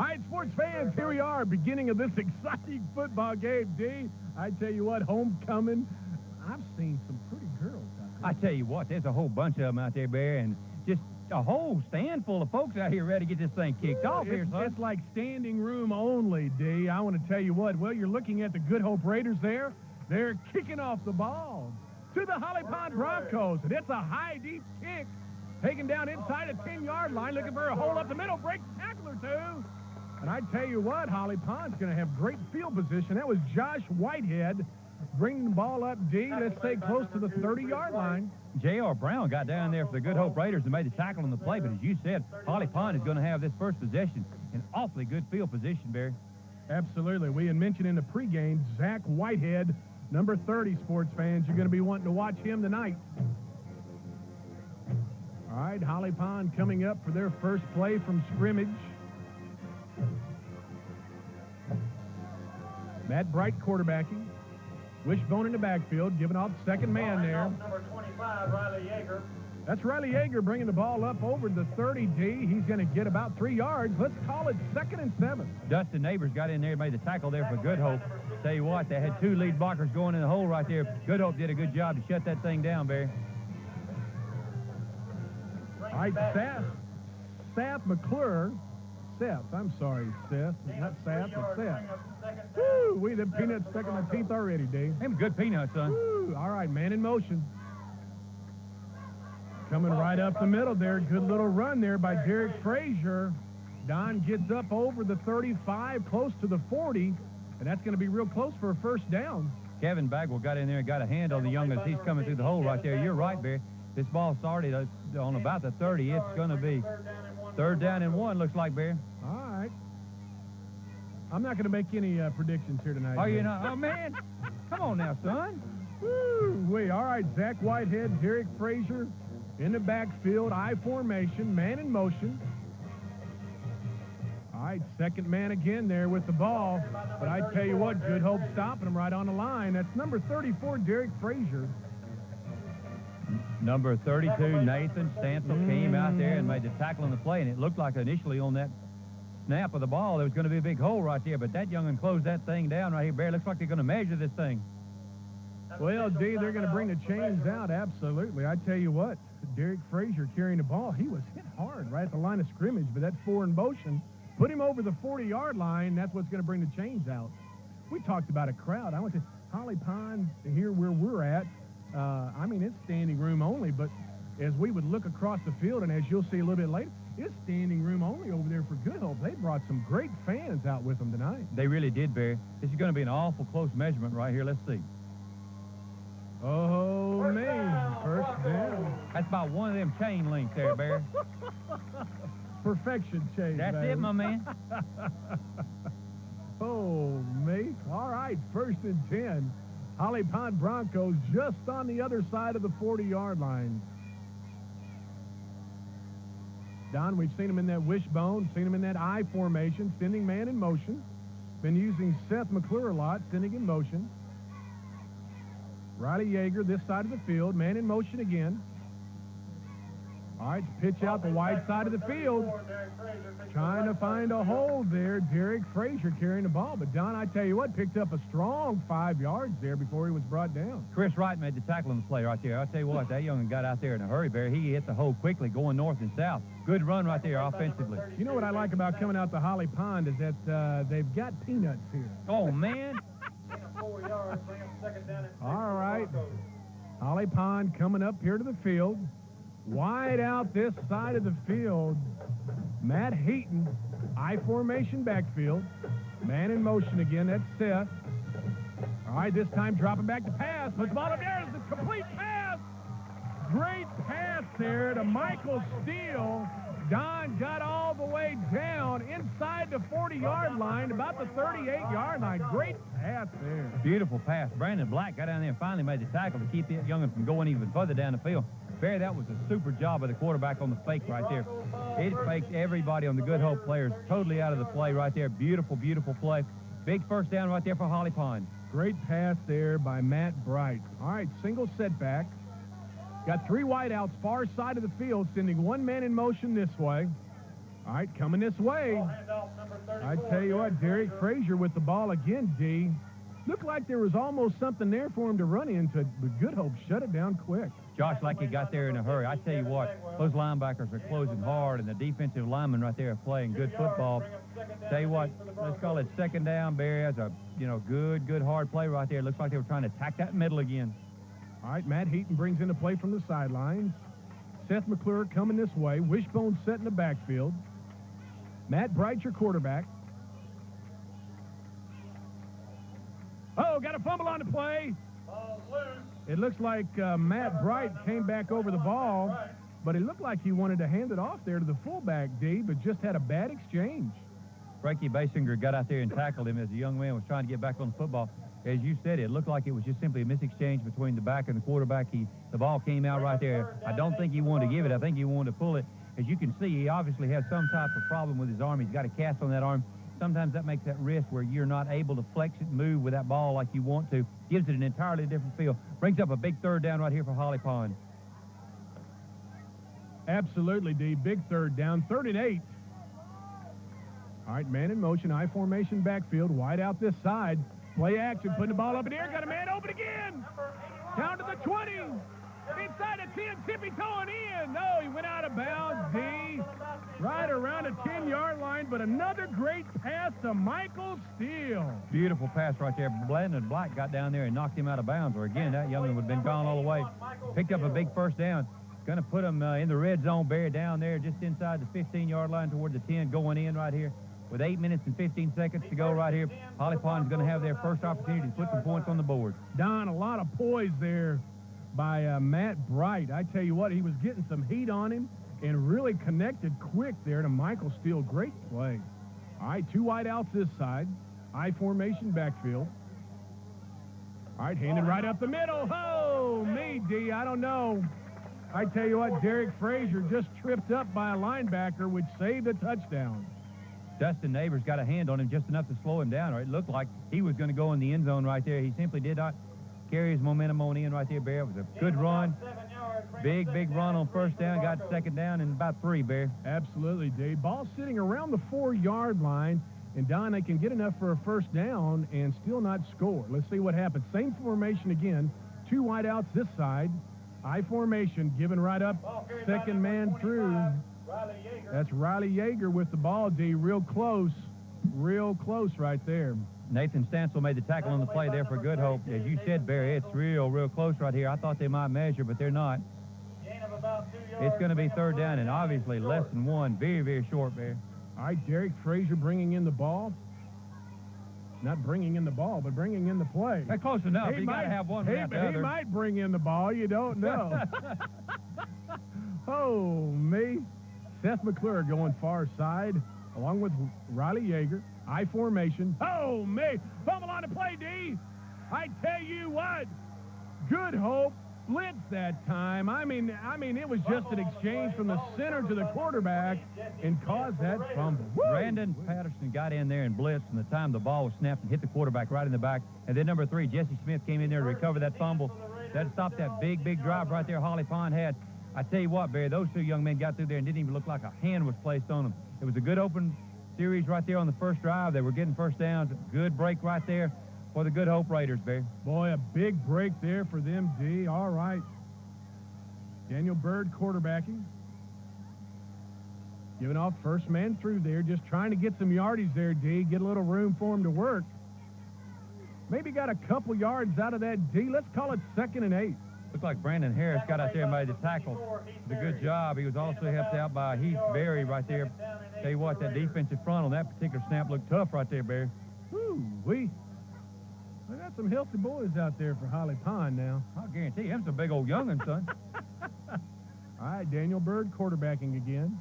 All right, sports fans, here we are, beginning of this exciting football game, D. I tell you what, homecoming, I've seen some pretty girls out there. I tell you what, there's a whole bunch of them out there, Barry, and just a whole stand full of folks out here ready to get this thing kicked off here, son. It's like standing room only, D. I want to tell you what, well, you're looking at the Good Hope Raiders there. They're kicking off the ball to the Holly Pond Broncos, and it's a high, deep kick, taken down inside a 10-yard line, looking for a hole up the middle, break tackle or two. And I tell you what, Holly Pond's going to have great field position. That was Josh Whitehead bringing the ball up, D. Let's say close to the 30-yard line. J.R. Brown got down there for the Good Hope Raiders and made the tackle on the play. But as you said, Holly Pond is going to have this first possession in awfully good field position, Barry. Absolutely. We had mentioned in the pregame, Zach Whitehead, number 30, sports fans. You're going to be wanting to watch him tonight. All right, Holly Pond coming up for their first play from scrimmage. Matt Bright quarterbacking. Wishbone in the backfield, giving off second man there. Number 25, Riley Yeager. That's Riley Yeager bringing the ball up over the 30D. He's going to get about 3 yards. Let's call it 2nd and 7. Dustin Neighbors got in there and made the tackle there for Good Hope. Tell you what, they had 2 lead blockers going in the hole right there. Good Hope did a good job to shut that thing down, Barry. All right, Seth McClure. Seth, I'm sorry, Seth. Not Seth, but Seth. Woo, we the peanuts stuck in my teeth already, Dave. Them good peanuts, son. Woo, all right, man in motion. Coming right up the middle there. Good little run there by Derek Frazier. Don gets up over the 35, close to the 40, and that's going to be real close for a first down. Kevin Bagwell got in there and got a hand on the youngest. He's coming through the hole right there. You're right, Barry. This ball started on about the 30. It's going to be 3rd down and 1, looks like, Barry. All right. I'm not going to make any predictions here tonight. Oh, you're not? Oh, man. Come on now, son. Woo-wee. All right, Zach Whitehead, Derek Frazier in the backfield, I formation, man in motion. All right, second man again there with the ball. But I tell you what, Good Hope stopping him right on the line. That's number 34, Derek Frazier. Number 32, Nathan Stansel came out there and made the tackle on the play, and it looked like initially on that snap of the ball there was going to be a big hole right there, but that young'un closed that thing down right here, Barry. Looks like they're going to measure this thing. Well, D, they're going to bring the chains out, absolutely. I tell you what, Derek Frazier carrying the ball, he was hit hard right at the line of scrimmage, but that 4 in motion put him over the 40-yard line. That's what's going to bring the chains out. We talked about a crowd. I went to Holly Pond here where we're at. I mean, it's standing room only, but as we would look across the field, and as you'll see a little bit later, it's standing room only over there for Good Hope. They brought some great fans out with them tonight. They really did, Barry. This is going to be an awful close measurement right here. Let's see. Oh, man. First down. That's about one of them chain links there, Barry. Perfection chain. That's baby. it, my man. Oh, me. All right, 1st and 10. Holly Pond Broncos just on the other side of the 40-yard line. Don, we've seen him in that wishbone, seen him in that I formation, sending man in motion. Been using Seth McClure a lot, sending in motion. Riley Yeager, this side of the field, man in motion again. All right, pitch out the wide side of the field. Trying to find a hole there. Derek Frazier carrying the ball. But, Don, I tell you what, picked up a strong 5 yards there before he was brought down. Chris Wright made the tackle on the play right there. I'll tell you what, that young'un got out there in a hurry, Barry. He hit the hole quickly going north and south. Good run right there offensively. You know what I like about coming out to Holly Pond is that they've got peanuts here. Oh, man. All right. Holly Pond coming up here to the field. Wide out this side of the field. Matt Heaton, I formation backfield. Man in motion again. That's Seth. All right, this time dropping back to pass. Puts the ball up there. It's a complete pass. Great pass there to Michael Steele. Don got all the way down inside the 40-yard line, about the 38-yard line. Great pass there. Beautiful pass. Brandon Black got down there and finally made the tackle to keep that young'un from going even further down the field. Barry, that was a super job of the quarterback on the fake right there. It faked everybody on the Good Hope players totally out of the play right there. Beautiful, beautiful play. Big first down right there for Holly Pond. Great pass there by Matt Bright. All right, single setback. Got 3 wideouts far side of the field, sending 1 man in motion this way. All right, coming this way. I tell you what, Derek Frazier with the ball again, D. Looked like there was almost something there for him to run into, but Good Hope shut it down quick. Josh Lackey got there in a hurry. I tell you what, those linebackers are closing hard, and the defensive linemen right there are playing good football. Tell you what, let's call it second down. Barry has a, good hard play right there. Looks like they were trying to attack that middle again. All right, Matt Heaton brings in a play from the sidelines. Seth McClure coming this way. Wishbone set in the backfield. Matt Bright, your quarterback. Oh, got a fumble on the play. It looks like Matt Bright came back over the ball, but it looked like he wanted to hand it off there to the fullback, D, but just had a bad exchange. Frankie Basinger got out there and tackled him as the young man was trying to get back on the football. As you said, it looked like it was just simply a misexchange between the back and the quarterback. The ball came out right there. I don't think he wanted to give it. I think he wanted to pull it. As you can see, he obviously has some type of problem with his arm. He's got a cast on that arm. Sometimes that makes that wrist where you're not able to flex it and move with that ball like you want to. Gives it an entirely different feel. Brings up a big third down right here for Holly Pond. Absolutely, D. Big third down, 3rd and 8. All right, man in motion, I formation backfield, wide out this side. Play action, putting the ball up in the air, got a man open again. Down to the 20. Inside the 10, tippy-toeing in. No, he went out of bounds, D. Right around the 10-yard line, but another great pass to Michael Steele. Beautiful pass right there. Brandon Black got down there and knocked him out of bounds, or again, that young one would have been gone all the way. Picked up a big first down. Going to put him in the red zone, Barry, down there just inside the 15-yard line toward the 10, going in right here. With 8 minutes and 15 seconds to go right here, Holly Pond is going to have their first opportunity to put some points on the board. Don, a lot of poise there by Matt Bright. I tell you what, he was getting some heat on him and really connected quick there to Michael Steele. Great play. All right, 2 wide outs this side. I formation backfield. All right, handed right up the middle. Oh, me, D, I don't know. I tell you what, Derek Frazier just tripped up by a linebacker, which saved a touchdown. Dustin Neighbors got a hand on him just enough to slow him down, or it looked like he was going to go in the end zone right there. He simply did not carry his momentum on in right there, Bear. It was a good run. Big run on first down. Got second down and about 3, Bear. Absolutely, Dave. Ball sitting around the 4-yard line, and Don, they can get enough for a first down and still not score. Let's see what happens. Same formation again. 2 wide outs this side. I formation, given right up. Second man through. That's Riley Yeager with the ball, D. Real close right there. Nathan Stansel made the tackle on the play there for Good Hope. As you said, Barry, it's real close right here. I thought they might measure, but they're not. It's going to be 3rd down, and obviously less than 1. Very short, Barry. All right, Derek Frazier bringing in the ball. Not bringing in the ball, but bringing in the play. That's close enough. You got to have one without the other. He might bring in the ball. You don't know. Oh, me. Seth McClure going far side, along with Riley Yeager. I formation. Oh, me. Fumble on the play, D. I tell you what. Good Hope blitz that time. I mean, it was just an exchange from the center to the quarterback and caused that fumble. Woo! Brandon Patterson got in there and blitzed from the time the ball was snapped and hit the quarterback right in the back. And then number 3, Jesse Smith, came in there to recover that fumble. That stopped that big drive right there Holly Pond had. I tell you what, Barry, those 2 young men got through there and didn't even look like a hand was placed on them. It was a good open series right there on the first drive. They were getting first downs. Good break right there for the Good Hope Raiders, Barry. Boy, a big break there for them, D. All right. Daniel Bird quarterbacking. Giving off first man through there, just trying to get some yardage there, D. Get a little room for him to work. Maybe got a couple yards out of that, D. Let's call it 2nd and 8. Looked like Brandon Harris got out there and made the tackle. Did a good job. He was also helped out by Heath Berry right there. Tell you what, that defensive front on that particular snap looked tough right there, Barry. We got some healthy boys out there for Holly Pond now. I'll guarantee you, him some big old young'un, son. All right, Daniel Bird quarterbacking again.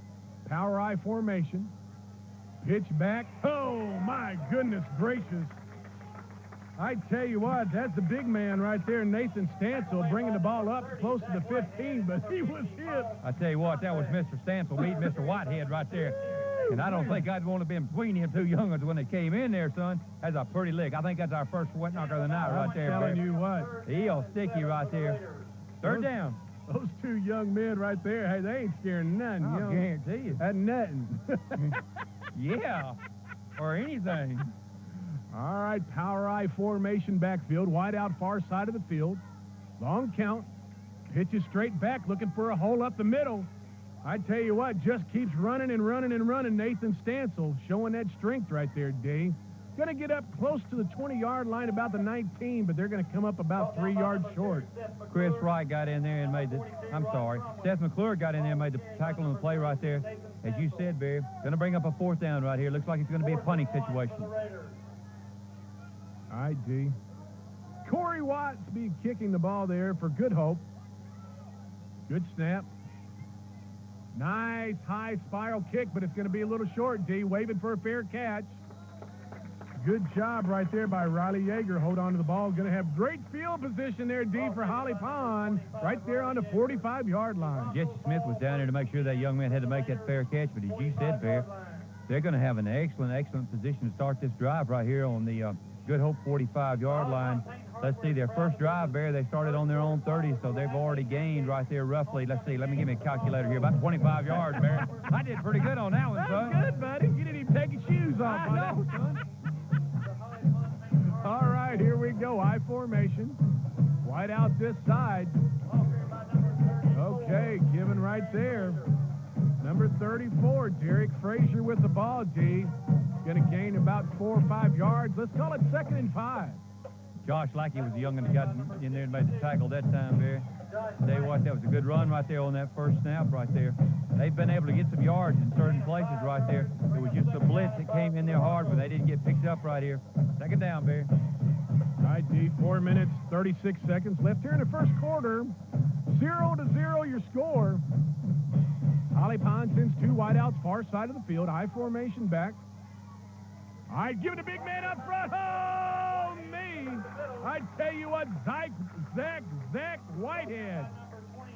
Power I formation. Pitch back. Oh, my goodness gracious. I tell you what, that's the big man right there, Nathan Stansel, bringing the ball up close to the 15, but he was hit. I tell you what, that was Mr. Stansel meeting Mr. Whitehead right there. And I don't think I'd want to be between him 2 young'uns when they came in there, son. That's a pretty lick. I think that's our first sweat knocker of the night right there. I'm telling you what. He'll sticky right there. 3rd down. Those 2 young men right there, hey, they ain't scaring nothing. I'll guarantee you. That's nothing. Yeah. or anything. All right, power I formation backfield, wide out far side of the field. Long count. Pitches straight back, looking for a hole up the middle. I tell you what, just keeps running and running and running. Nathan Stansel showing that strength right there, D. Going to get up close to the 20-yard line, about the 19, but they're going to come up about 3 yards short. Chris Wright got in there and made the, Seth McClure got in there and made the tackle on the play right there. As you said, Barry, going to bring up a 4th down right here. Looks like it's going to be a punting situation. All right, D. Corey Watts be kicking the ball there for Good Hope. Good snap. Nice high spiral kick, but it's going to be a little short, D. Waving for a fair catch. Good job right there by Riley Yeager. Hold on to the ball. Going to have great field position there, D, for Holly Pond, right there on the 45-yard line. Jesse Smith was down there to make sure that young man had to make that fair catch, but as you said, Bear, they're going to have an excellent position to start this drive right here on the Good Hope 45-yard line. Let's see, their first drive, Bear, they started on their own 30, so they've already gained right there roughly. Let's see, let me give me a calculator here, about 25 yards, Bear. I did pretty good on that one, son. That's good, buddy. You didn't even take your shoes off. I know, son. All right, here we go. I formation. Wide out this side. Okay, given right there. Number 34, Derek Frazier with the ball, D. Going to gain about 4 or 5 yards. Let's call it 2nd and 5. Josh Lackey was the young'un that got in there and made the tackle that time, Barry. Tell you what, that was a good run right there on that first snap right there. They've been able to get some yards in certain places right there. It was just a blitz that came in there hard, but they didn't get picked up right here. 2nd down, Barry. All right, D, 4 minutes, 36 seconds left here in the first quarter. 0-0 your score. Holly Pond sends 2 wideouts far side of the field. I formation back. All right, give it a big man up front. Oh, me. I tell you what, Zach Whitehead.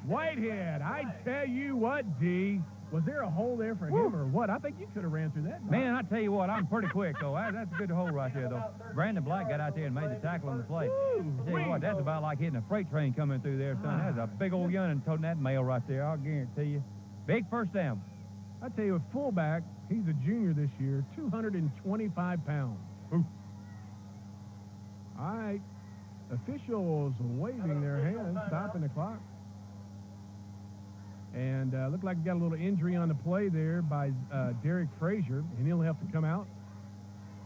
Whitehead, I tell you what, D. Was there a hole there for him or what? I think you could have ran through that. Man, I tell you what, I'm pretty quick, though. That's a good hole right there, though. Brandon Black got out there and made the tackle on the play. I tell you what, that's about like hitting a freight train coming through there, son. That's a big old young'un toting that mail right there, I'll guarantee you. Big first down. I tell you, a fullback, he's a junior this year, 225 pounds. Ooh. All right, officials waving their hands, stopping the clock. And looked like he got a little injury on the play there by Derek Frazier, and he'll have to come out.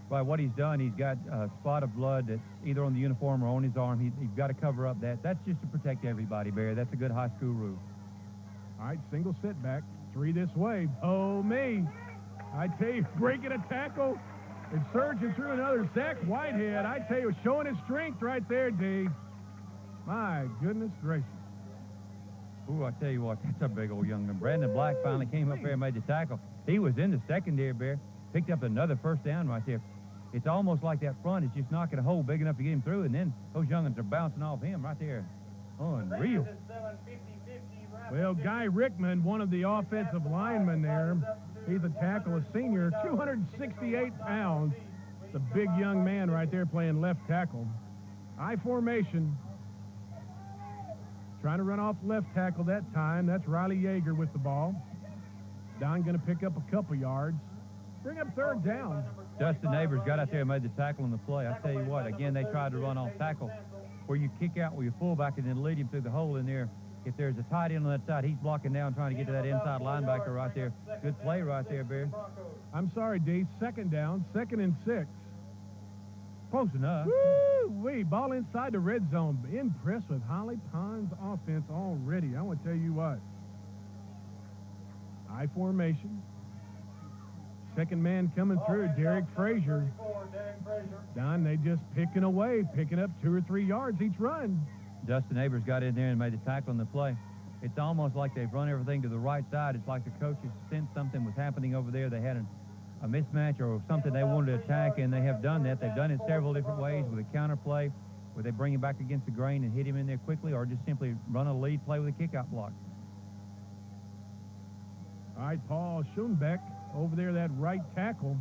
By what he's done, he's got a spot of blood that's either on the uniform or on his arm. He's got to cover up that. That's just to protect everybody, Barry. That's a good high school rule. All right, single setback. 3 this way. Oh, me. I tell you, breaking a tackle and surging through another. Zach Whitehead, I tell you, showing his strength right there, D. My goodness gracious. Ooh, I tell you what, that's a big old young'un. Brandon Black finally came up there and made the tackle. He was in the secondary, Bear. Picked up another first down right there. It's almost like that front is just knocking a hole big enough to get him through, and then those young'uns are bouncing off him right there. Unreal. Well, Guy Rickman, one of the offensive linemen there, he's a tackle, a senior, 268 pounds. It's a big young man right there playing left tackle. I formation. Trying to run off left tackle that time. That's Riley Yeager with the ball. Don going to pick up a couple yards. Bring up 3rd down. Dustin Neighbors got out there and made the tackle on the play. I tell you what, again, they tried to run off tackle where you kick out with your fullback and then lead him through the hole in there. If there's a tight end on that side, he's blocking down trying to get to that inside linebacker right there. Good play right there, Barry. I'm sorry, D. 2nd down, 2nd and 6. Close enough. Woo-wee, ball inside the red zone. Impressed with Holly Pond's offense already. I want to tell you what. I formation. 2nd man coming through, Derek Frazier. Don, they just picking away, picking up 2 or 3 yards each run. Dustin Neighbors got in there and made the tackle on the play. It's almost like they've run everything to the right side. It's like the coaches sensed something was happening over there. They had a mismatch or something they wanted to attack, and they have done that. They've done it several different ways with a counter play, where they bring him back against the grain and hit him in there quickly, or just simply run a lead play with a kick-out block. All right, Paul Schoenbeck over there, that right tackle,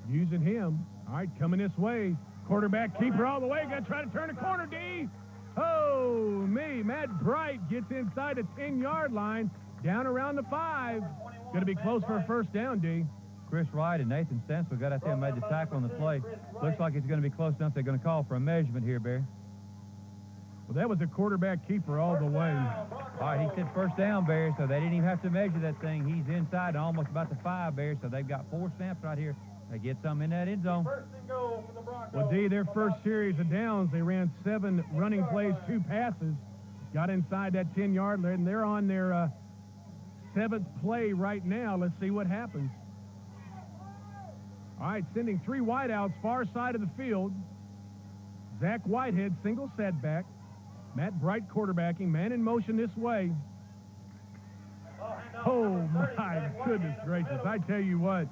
using him. All right, coming this way. Quarterback keeper all the way. Got to try to turn the corner, D. Oh, me. Matt Bright gets inside the 10-yard line, down around the 5. Going to be close for a first down, D. Chris Wright and Nathan Stensel got out there and made the tackle on the play. Looks like it's going to be close enough. They're going to call for a measurement here, Barry. Well, that was a quarterback keeper all the way. All right, he said first down, Barry, so they didn't even have to measure that thing. He's inside and almost about the 5, Barry, so they've got 4 snaps right here. They get some in that end zone. First and goal for the Broncos. Well, D, their first series of downs, they ran 7 running plays, 2 passes, got inside that 10-yard line, and they're on their 7th play right now. Let's see what happens. All right, sending 3 wideouts far side of the field. Zach Whitehead, single setback. Matt Bright quarterbacking, man in motion this way. Oh, my goodness gracious. I tell you what,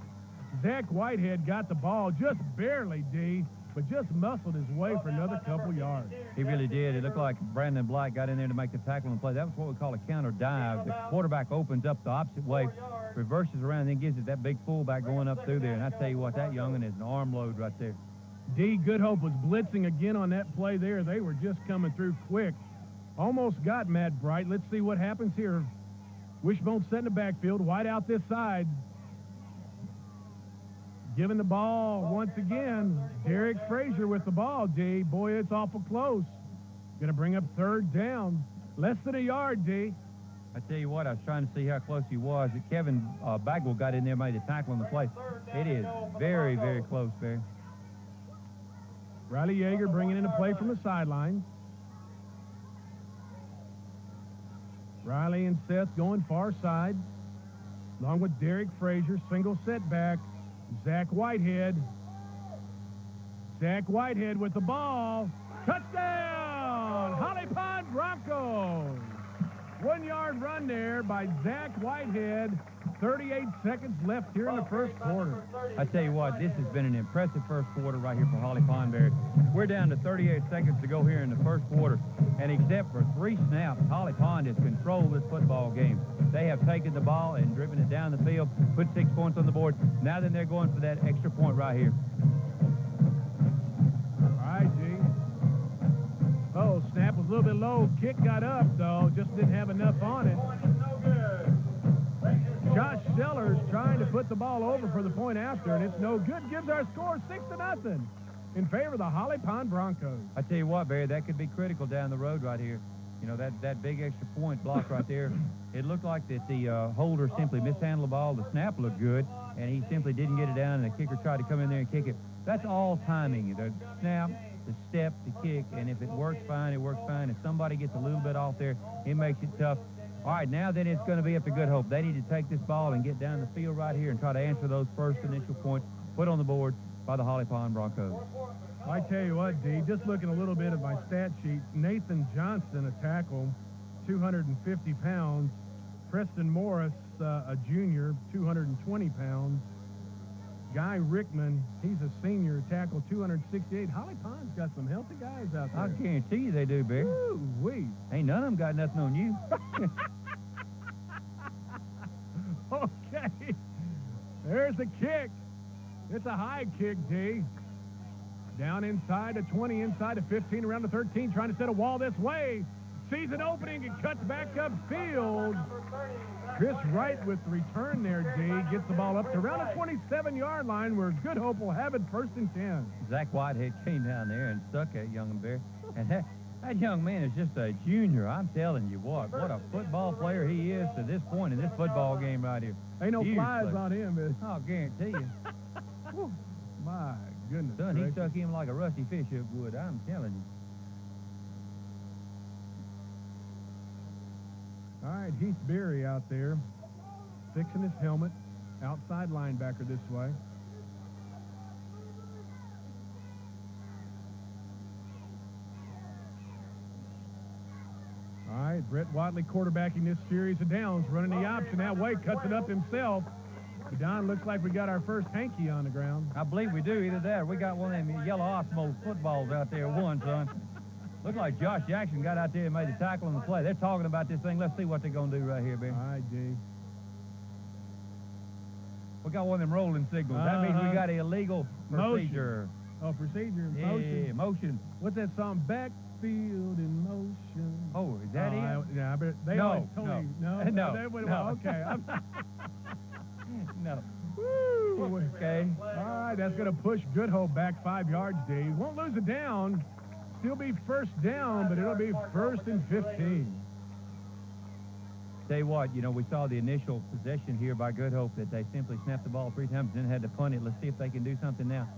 Zach Whitehead got the ball just barely, D, but just muscled his way for another couple yards. He really did. It looked like Brandon Black got in there to make the tackle and play. That was what we call a counter dive. The quarterback opens up the opposite way, reverses around, and then gives it that big fullback going up through there. And I tell you what, that young'un is an arm load right there. D. Good Hope was blitzing again on that play there. They were just coming through quick. Almost got Matt Bright. Let's see what happens here. Wishbone set in the backfield, wide out this side. Giving the ball once again. Derek Frazier with the ball, D. Boy, it's awful close. Going to bring up 3rd down. Less than a yard, D. I tell you what, I was trying to see how close he was. Kevin Bagwell got in there, made the tackle on the play. It is very, very close, Barry. Riley Yeager bringing in a play from the sideline. Riley and Seth going far side, along with Derek Frazier, single setback. Zach Whitehead. Zach Whitehead with the ball. Touchdown! Holly Pond Broncos. 1-yard run there by Zach Whitehead. 38 seconds left here in the first quarter. I tell you what, this has been an impressive first quarter right here for Holly Pondberry. We're down to 38 seconds to go here in the first quarter, and except for 3 snaps, Holly Pond has controlled this football game. They have taken the ball and driven it down the field, put 6 points on the board. Now then they're going for that extra point right here. All right, G. Oh, snap was a little bit low. Kick got up, though. Just didn't have enough on it. Josh Sellers trying to put the ball over for the point after, and it's no good. Gives our score 6-0 in favor of the Holly Pond Broncos. I tell you what, Barry, that could be critical down the road right here. You know, that big extra point block right there, it looked like that the holder simply mishandled the ball. The snap looked good, and he simply didn't get it down, and the kicker tried to come in there and kick it. That's all timing. The snap, the step, the kick, and if it works fine, it works fine. If somebody gets a little bit off there, it makes it tough. All right, now then it's going to be up to Good Hope. They need to take this ball and get down the field right here and try to answer those first initial points put on the board by the Holly Pond Broncos. I tell you what, D, just looking a little bit at my stat sheet, Nathan Johnson, a tackle, 250 pounds. Preston Morris, a junior, 220 pounds. Guy Rickman, he's a senior, tackle, 268. Holly Pond's got some healthy guys out there. I guarantee you they do, Barry. Woo-wee. Ain't none of them got nothing on you. Okay. There's the kick. It's a high kick, D. Down inside the 20, inside the 15, around the 13, trying to set a wall this way. Sees an opening and cuts back upfield. Chris Wright with the return there, D. Gets the ball up to around the 27-yard line where Good Hope will have it 1st and 10. Zach Whitehead came down there and stuck that young Bear. And that young man is just a junior. I'm telling you what a football player he is to this point in this football game right here. Ain't no Huge flies player. on him, is I'll guarantee you. Whew. My goodness. Son, he gracious. stuck him like a rusty fish hook would. I'm telling you. All right, Heath Berry out there, fixing his helmet. Outside linebacker this way. All right, Brett Watley quarterbacking this series of downs, running the option that way, cuts it up himself. Don, looks like we got our first hanky on the ground. I believe we do. Either that or we got one of them yellow Osmo footballs out there one, son. Looked like Josh Jackson got out there and made the tackle on the play. They're talking about this thing. Let's see what they're going to do right here, Ben. All right, D. We got one of them rolling signals. That means we got an illegal procedure. Oh, procedure in Yeah, motion. motion. What's that song? Backfield in motion. Oh, is that it? Yeah, but they No, always told me. no. No? No, They went, no. well, okay. No. Woo. Okay. All right, that's going to push Good Hope back 5 yards, D. Won't lose it down. Still be first down, but it'll be 1st and 15. Tell you what, we saw the initial possession here by Good Hope that they simply snapped the ball 3 times and then had to punt it. Let's see if they can do something now.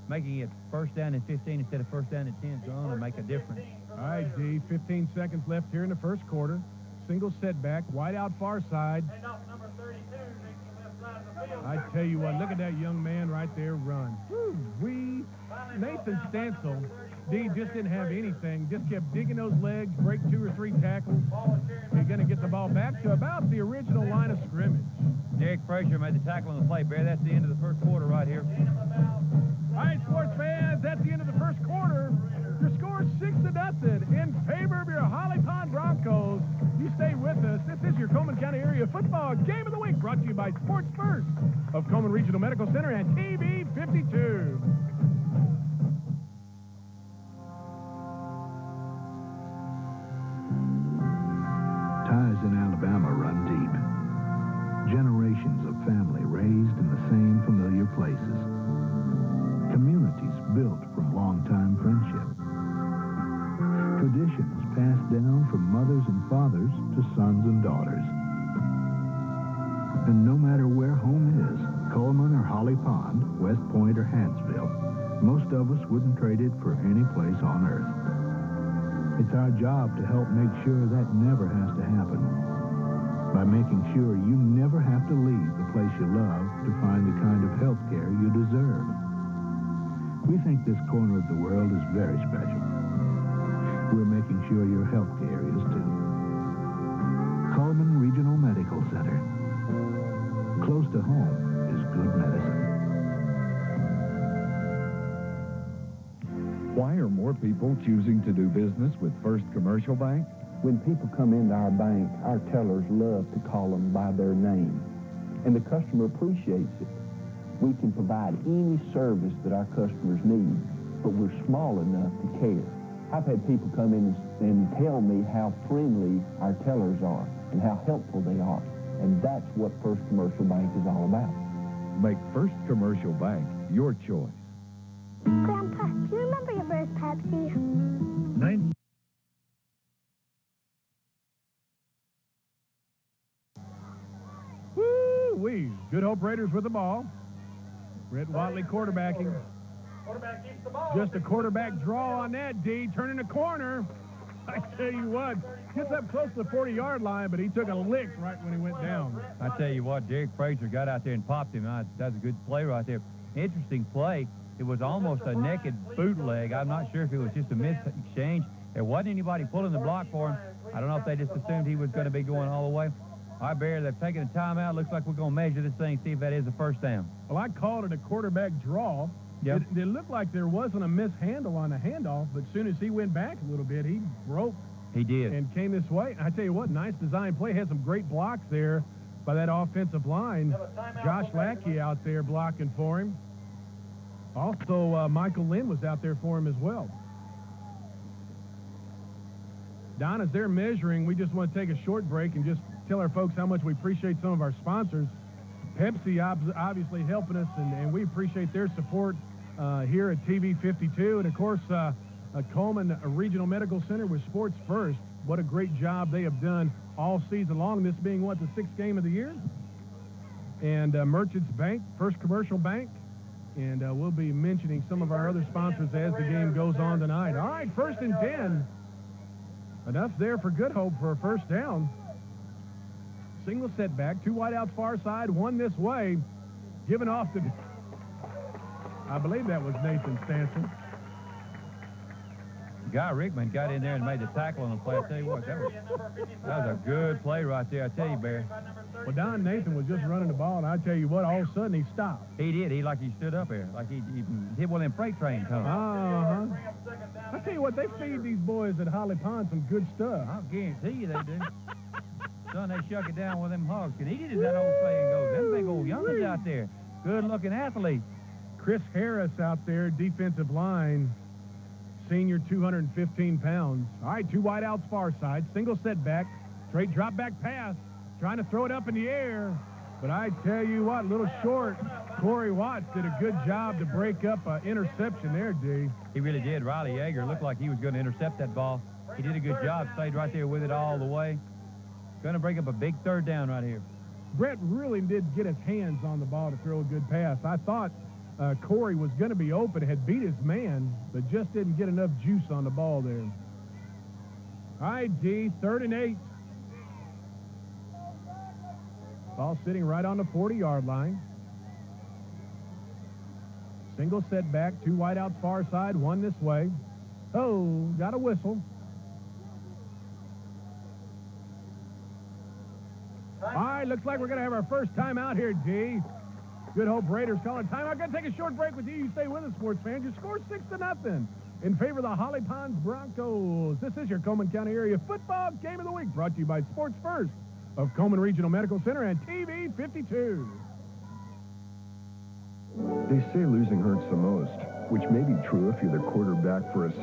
Making it 1st down and 15 instead of 1st down and 10 is going to make a difference. All right, D, 15 seconds left here in the first quarter. Single setback, wide out far side. Number 32, next to the left side of the field. I tell you what, look at that young man right there run. Nathan Stancil, D, just didn't have anything. Just kept digging those legs, break 2 or 3 tackles. He's going to get the ball back to about the original line of scrimmage. Derek Frazier made the tackle on the play, Bear. That's the end of the first quarter right here. All right, sports fans, that's the end of the first quarter. Your score is 6-0 in favor of your Holly Pond Broncos. You stay with us. This is your Coleman County Area Football Game of the Week, brought to you by Sports First of Coleman Regional Medical Center and TV 52. Ties in Alabama run deep. Generations of family raised in the same familiar places. Communities built from long-time friendship. Traditions passed down from mothers and fathers to sons and daughters. And no matter where home is, Coleman or Holly Pond, West Point or Hansville, most of us wouldn't trade it for any place on earth. It's our job to help make sure that never has to happen. By making sure you never have to leave the place you love to find the kind of health care you deserve. We think this corner of the world is very special. We're making sure your health care is too. Coleman Regional Medical Center. Close to home is good medicine. Why are more people choosing to do business with First Commercial Bank? When people come into our bank, our tellers love to call them by their name, and the customer appreciates it. We can provide any service that our customers need, but we're small enough to care. I've had people come in and tell me how friendly our tellers are and how helpful they are, and that's what First Commercial Bank is all about. Make First Commercial Bank your choice. Grandpa, do you remember your first Pepsi? Woo-wee. Good Hope Raiders with the ball. Brett Watley quarterbacking. Quarterback keeps the ball. Just a quarterback draw on that, D. Turning the corner. I tell you what, gets up close to the 40-yard line, but he took a lick right when he went down. I tell you what, Derek Frazier got out there and popped him. That's a good play right there. Interesting play. It was almost a naked bootleg. I'm not sure if it was just a missed-exchange. There wasn't anybody pulling the block for him. I don't know if they just assumed he was going to be going all the way. All right, Bear, they've taken a timeout. Looks like we're going to measure this thing, see if that is a first down. Well, I called it a quarterback draw. Yep. It looked like there wasn't a mishandle on the handoff, but as soon as he went back a little bit, he broke He did. and came this way. I tell you what, nice design play. Had some great blocks there by that offensive line. Josh Lackey out there blocking for him. Also, Michael Lynn was out there for him as well. Don, as they're measuring, we just want to take a short break and just tell our folks how much we appreciate some of our sponsors. Pepsi obviously helping us, and we appreciate their support here at TV 52. And, of course, Coleman Regional Medical Center with Sports First. What a great job they have done all season long, this being, what, the 6th game of the year? And Merchants Bank, First Commercial Bank. And we'll be mentioning some of our other sponsors as the game goes on tonight. All right, 1st and 10. Enough there for Good Hope for a first down. Single setback, 2 wide outs far side, 1 this way. Given off to, I believe that was Nathan Stanson. Guy Rickman got in there and made the tackle on the play. I tell you what, that was a good play right there. I tell you, Barry. Well, Don Nathan was just running the ball, and I tell you what, all of a sudden he stopped. He did. He stood up there, like he hit one of them freight trains coming. I tell you what, they feed these boys at Holly Pond some good stuff. I'll guarantee you they do. Son, they shuck it down with them hogs. And he did, as that old saying goes. Them big old youngins out there, good-looking athletes. Chris Harris out there, defensive line, senior, 215 pounds. All right, 2 wide outs far side, single setback, straight drop back pass, trying to throw it up in the air. But I tell you what, a little short. Corey Watts did a good job to break up an interception there, D. He really did. Riley Yeager looked like he was going to intercept that ball. He did a good job, stayed right there with it all the way. Going to break up a big third down right here. Brett really did get his hands on the ball to throw a good pass. I thought Corey was going to be open, had beat his man, but just didn't get enough juice on the ball there. All right, D, 3rd and 8. Ball sitting right on the 40-yard line. Single setback, 2 wide out far side, 1 this way. Oh, got a whistle. All right, looks like we're going to have our first timeout here, D. Good Hope Raiders calling timeout. Going to take a short break with you. You stay with us, sports fans. Your score 6-0 in favor of the Holly Ponds Broncos. This is your Coleman County Area Football Game of the Week, brought to you by Sports First of Coleman Regional Medical Center and TV 52. They say losing hurts the most, which may be true if you're the quarterback for a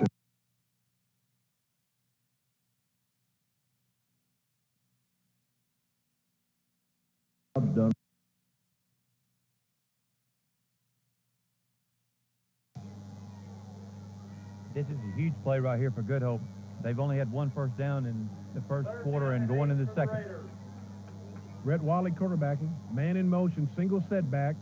done. This is a huge play right here for Good Hope. They've only had 1 first down in the first quarter and going into the second. Brett Wally quarterbacking. Man in motion, single setback.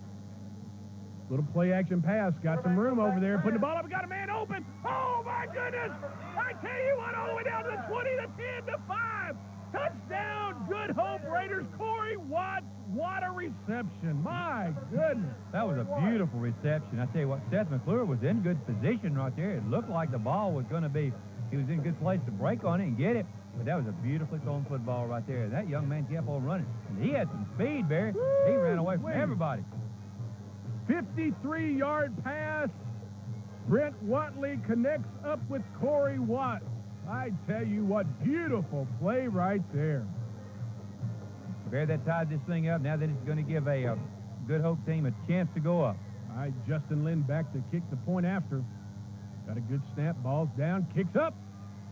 Little play action pass. Got some room over there. Putting the ball up. Got a man open. Oh, my goodness. I tell you what, all the way down to the 20 to 10 to 5. Touchdown, Good Hope Raiders. Corey Watts. What a reception. My goodness. That was a beautiful reception. I tell you what, Seth McClure was in good position right there. It looked like the ball was going to be, he was in good place to break on it and get it. But that was a beautifully thrown football right there. That young man kept on running. And he had some speed, Barry. He ran away from everybody. 53-yard pass. Brent Watley connects up with Corey Watts. I tell you what, beautiful play right there. Bear that tied this thing up. Now that it's going to give a Good Hope team a chance to go up. All right, Justin Lynn back to kick the point after. Got a good snap. Ball's down. Kicks up.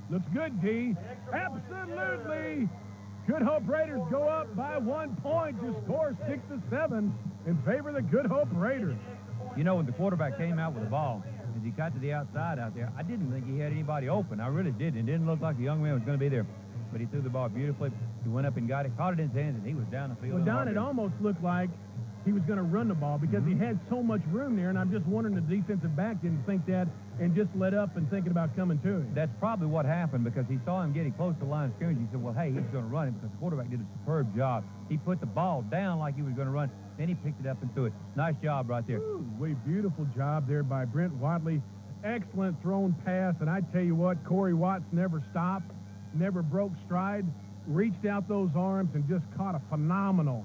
Looks good, D. Absolutely. Good Hope Raiders go up by 1 point to score 6-7 in favor of the Good Hope Raiders. You know, when the quarterback came out with the ball, as he got to the outside out there, I didn't think he had anybody open. I really didn't. It didn't look like the young man was going to be there. But he threw the ball beautifully. He went up and got it, caught it in his hands, and he was down the field. Well, Don, it almost looked like he was going to run the ball because he had so much room there, and I'm just wondering the defensive back didn't think that and just let up and thinking about coming to him. That's probably what happened because he saw him getting close to the line of scrimmage. He said, well, hey, he's going to run it because the quarterback did a superb job. He put the ball down like he was going to run, then he picked it up and threw it. Nice job right there. Beautiful job there by Brent Watley. Excellent thrown pass, and I tell you what, Corey Watts never stopped, never broke stride, reached out those arms and just caught a phenomenal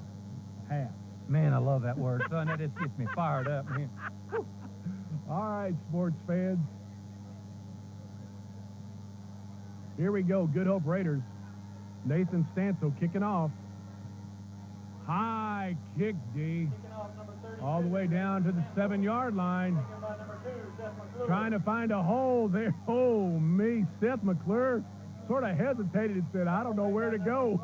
pass. Man, I love that word, son. That just gets me fired up, man. All right, sports fans. Here we go, Good Hope Raiders. Nathan Stansel kicking off. High kick, D. All the way down to the 7-yard line. Trying to find a hole there. Oh, me. Seth McClure sort of hesitated and said, I don't know where to go.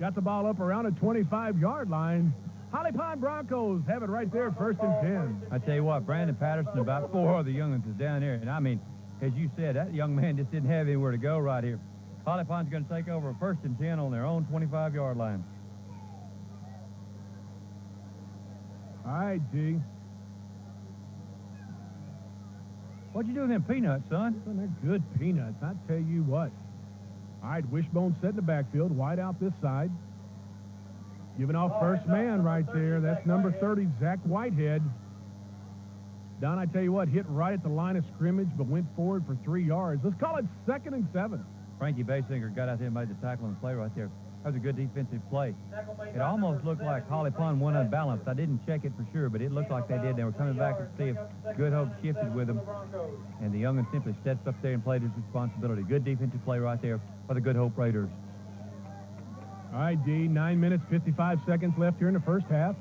Got the ball up around the 25-yard line. Holly Pond Broncos have it right there, 1st and 10. I tell you what, Brandon Patterson, about 4 other young'uns is down here. And, I mean, as you said, that young man just didn't have anywhere to go right here. Holly Pond's going to take over 1st and 10 on their own 25-yard line. All right, D. What'd you do with them peanuts, son? They're good peanuts, I tell you what. All right, Wishbone set in the backfield, wide out this side. Giving off first man right there. That's number 30, Zach Whitehead. Don, I tell you what, hit right at the line of scrimmage, but went forward for 3 yards. Let's call it 2nd and 7. Frankie Basinger got out there and made the tackle and play right there. That was a good defensive play. It almost looked like Holly Pond won unbalanced. I didn't check it for sure, but it looked like they did. They were coming back to see if Good Hope shifted with them. And the young'un simply steps up there and played his responsibility. Good defensive play right there for the Good Hope Raiders. All right, D, 9 minutes, 55 seconds left here in the first half.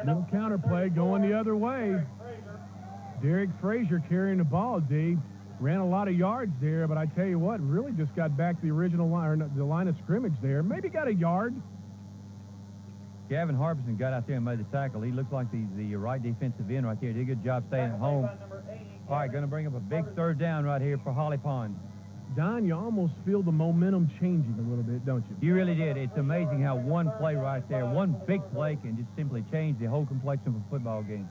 Little counter play going the other way. Derek Frazier carrying the ball, D. Ran a lot of yards there, but I tell you what, really just got back to the original line, or the line of scrimmage there. Maybe got a yard. Gavin Harbison got out there and made the tackle. He looks like the right defensive end right there. Did a good job staying at home. All right, going to bring up a big third down right here for Holly Pond. Don, you almost feel the momentum changing a little bit, don't you? You really did. It's amazing how one play right there, one big play can just simply change the whole complexion of a football game.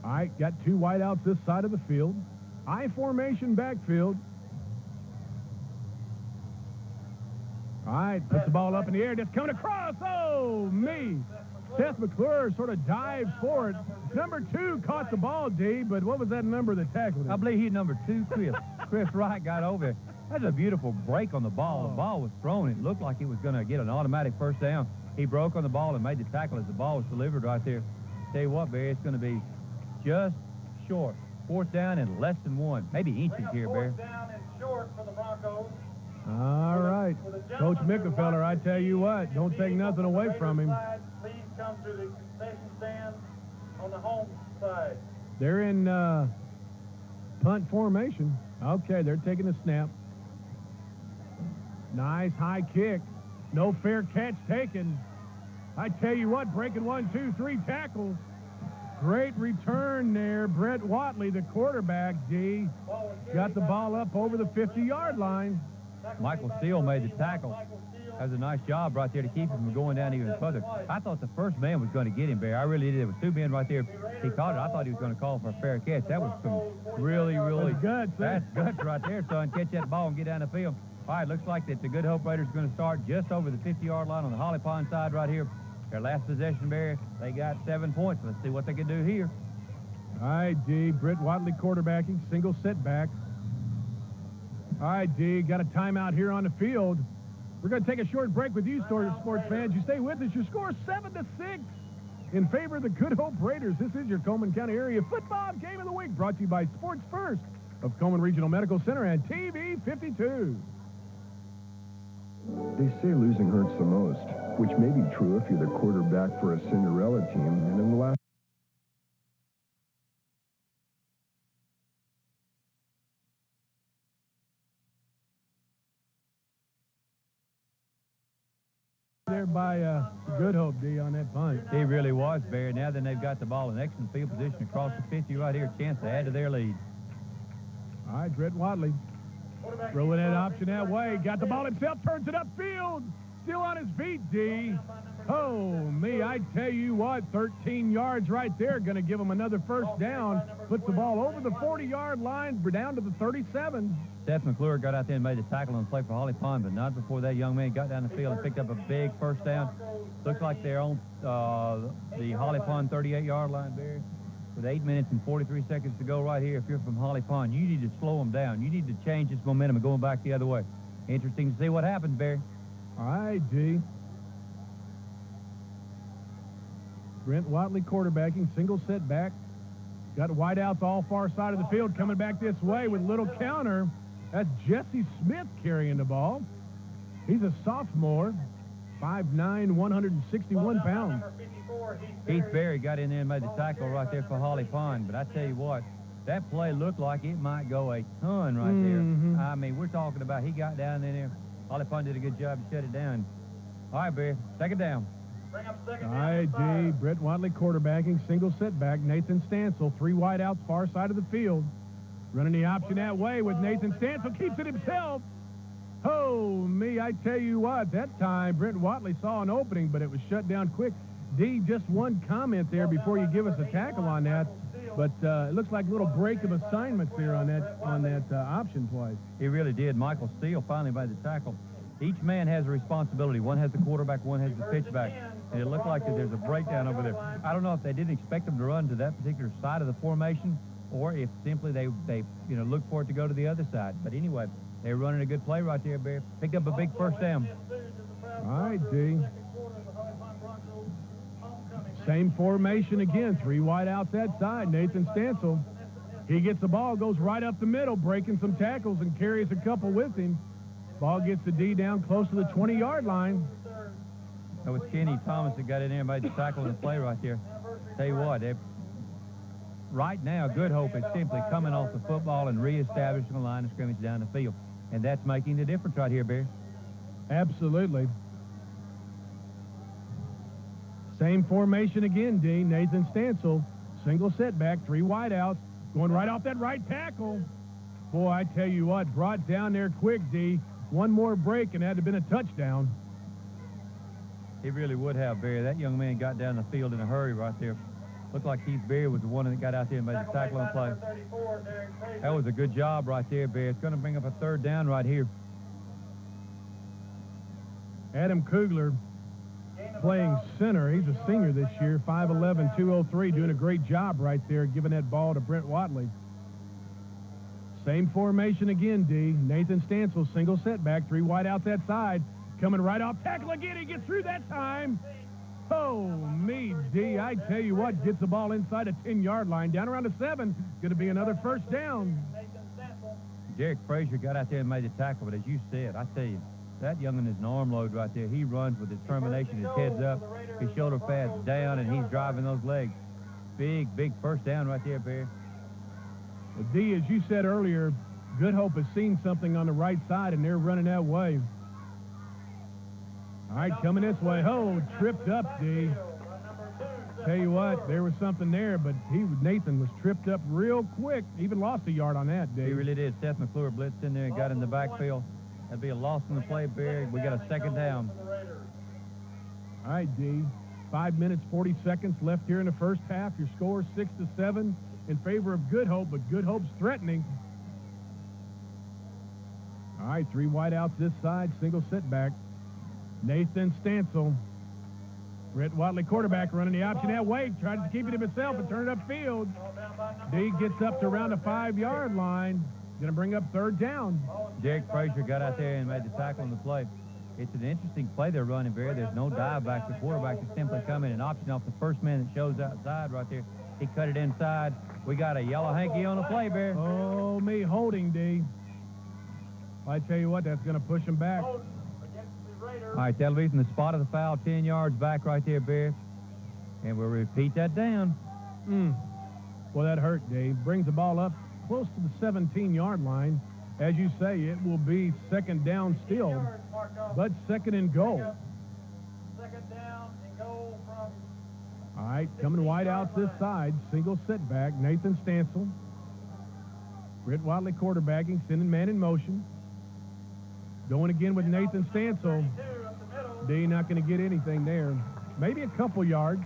All right, got two wideouts this side of the field. I formation backfield. All right, puts the ball up in the air, just coming across. Oh, me. Seth McClure sort of dives for it. Number 2 caught the ball, D, but what was that number that tackled him? I believe he's number 2, Chris. Chris Wright got over there. That's a beautiful break on the ball. The ball was thrown. It looked like he was going to get an automatic first down. He broke on the ball and made the tackle as the ball was delivered right there. Tell you what, Barry, it's going to be just short. 4th down and less than 1. Maybe inches here, Barry. 4th down and short for the Broncos. All right. Coach Mickelfeller, I tell you what, don't take nothing away from him. Please come to the concession stand on the home side. They're in punt formation. Okay, they're taking a snap. Nice high kick. No fair catch taken. I tell you what, breaking 1, 2, 3 tackles. Great return there. Brett Watley, the quarterback, D, got the ball up over the 50-yard line. Michael Steele made the tackle. That was a nice job right there to keep him from going down even further. I thought the first man was going to get him, Barry. I really did. There was 2 men right there. He caught it. I thought he was going to call for a fair catch. That was some really guts. That's guts right there, son. Catch that ball and get down the field. All right, looks like that the Good Hope Raiders are going to start just over the 50-yard line on the Holly Pond side right here. Their last possession, Barry, they got 7 points. Let's see what they can do here. All right, D. Brett Watley quarterbacking, single setback. All right, D. Got a timeout here on the field. We're going to take a short break with you, sports fans. You stay with us. Your score 7-6 in favor of the Good Hope Raiders. This is your Coleman County Area Football Game of the Week, brought to you by Sports First of Coleman Regional Medical Center and TV 52. They say losing hurts the most, which may be true if you're the quarterback for a Cinderella team. And in the last there by Good Hope, D, on that punt. He really was, Barry. Now then they've got the ball in excellent field position across the 50 right here. Chance to add to their lead. All right, Brett Watley. Rolling that option that way. Got the ball himself, turns it upfield. Still on his feet, D. Oh, me, I tell you what, 13 yards right there. Going to give him another first down. Puts the ball over the 40-yard line. We're down to the 37. Seth McClure got out there and made the tackle on the play for Holly Pond, but not before that young man got down the field and picked up a big first down. Looks like they're on the Holly Pond 38-yard line, Barry. With 8 minutes and 43 seconds to go right here, if you're from Holly Pond, you need to slow them down. You need to change this momentum and going back the other way. Interesting to see what happens, Barry. All right, D. Brent Watley quarterbacking, single setback. Got wideouts all far side of the field coming back this way with little counter. That's Jesse Smith carrying the ball. He's a sophomore, 5'9", 161 pounds. Keith Berry got in there and made the tackle right there for Holly Pond. But I tell you what, that play looked like it might go a ton right there. I mean, we're talking about he got down in there. Holly Pond did a good job to shut it down. All right, Barry, second down. All right, D. Brett Watley quarterbacking, single setback. Nathan Stansel, 3 wideouts, far side of the field. Running the option that way with Nathan Stansel, keeps it himself. Oh, me, I tell you what, that time Brent Watley saw an opening, but it was shut down quick. D, just one comment there before you give us a tackle on that, but it looks like a little break of assignments there on that option play. He really did. Michael Steele finally made the tackle. Each man has a responsibility. One has the quarterback, one has the pitchback. And it looked like that there's a breakdown over there. I don't know if they didn't expect them to run to that particular side of the formation or if simply they look for it to go to the other side. But anyway, they're running a good play right there, Bear. Picked up a big first down. All right, D. Same formation again. 3 wideouts that side. Nathan Stansel. He gets the ball, goes right up the middle, breaking some tackles and carries a couple with him. Ball gets the D down close to the 20-yard line. That was Kenny Thomas that got in there and made the tackle and the play right there. Tell you what, right now, Good Hope is simply coming off the football and reestablishing a line of scrimmage down the field. And that's making the difference right here, Barry. Absolutely. Same formation again, D. Nathan Stansel, single setback, 3 wideouts, going right off that right tackle. Boy, I tell you what, brought down there quick, D. One more break and that'd have been a touchdown. He really would have, Barry. That young man got down the field in a hurry right there. Looked like Keith Berry was the one that got out there and made the tackle on the play. That was a good job right there, Barry. It's going to bring up a 3rd down right here. Adam Kugler playing center. He's a senior this year, 5'11", 203, doing a great job right there, giving that ball to Brent Watley. Same formation again, D. Nathan Stansel, single setback, 3 wideouts that side. Coming right off tackle again. He gets through that time. Oh, me, D. I tell you what, gets the ball inside a 10-yard line, down around the 7. Going to be another 1st down. Derek Frazier got out there and made the tackle, but as you said, I tell you, that young'un is an arm load right there. He runs with determination. His head's up, his shoulder pads down, and he's driving those legs. Big 1st down right there, Barry. Well, D, as you said earlier, Good Hope has seen something on the right side, and they're running that way. All right, coming this way. Oh, tripped up, D. Tell you what, there was something there, but Nathan was tripped up real quick. Even lost a yard on that, D. He really did. Seth McClure blitzed in there and got in the backfield. That'd be a loss in the play, Barry. We got a 2nd down. All right, D. 5 minutes, 40 seconds left here in the first half. Your score 6-7 in favor of Good Hope, but Good Hope's threatening. All right, 3 wideouts this side, single setback. Nathan Stansel. Brett Watley, quarterback, running the option that way. Tries to keep it himself and turn it upfield. D gets up to around the 5-yard line. Going to bring up 3rd down. Derek Frazier got out there and made the tackle on the play. It's an interesting play they're running, Barry. There's no dive back. The quarterback is simply coming and option off the first man that shows outside right there. He cut it inside. We got a yellow hanky on the play, Barry. Oh, me holding, D. I tell you what, that's going to push him back. All right, that'll be from the spot of the foul, 10 yards back right there, Barry. And we'll repeat that down. Well, that hurt, Dave. Brings the ball up close to the 17-yard line. As you say, it will be 2nd down still, but 2nd and goal. 2nd down and goal from... All right, coming wide out this side, single setback, Nathan Stansel. Britt Watley quarterbacking, sending man in motion. Going again with Nathan Stansel. D not going to get anything there. Maybe a couple yards.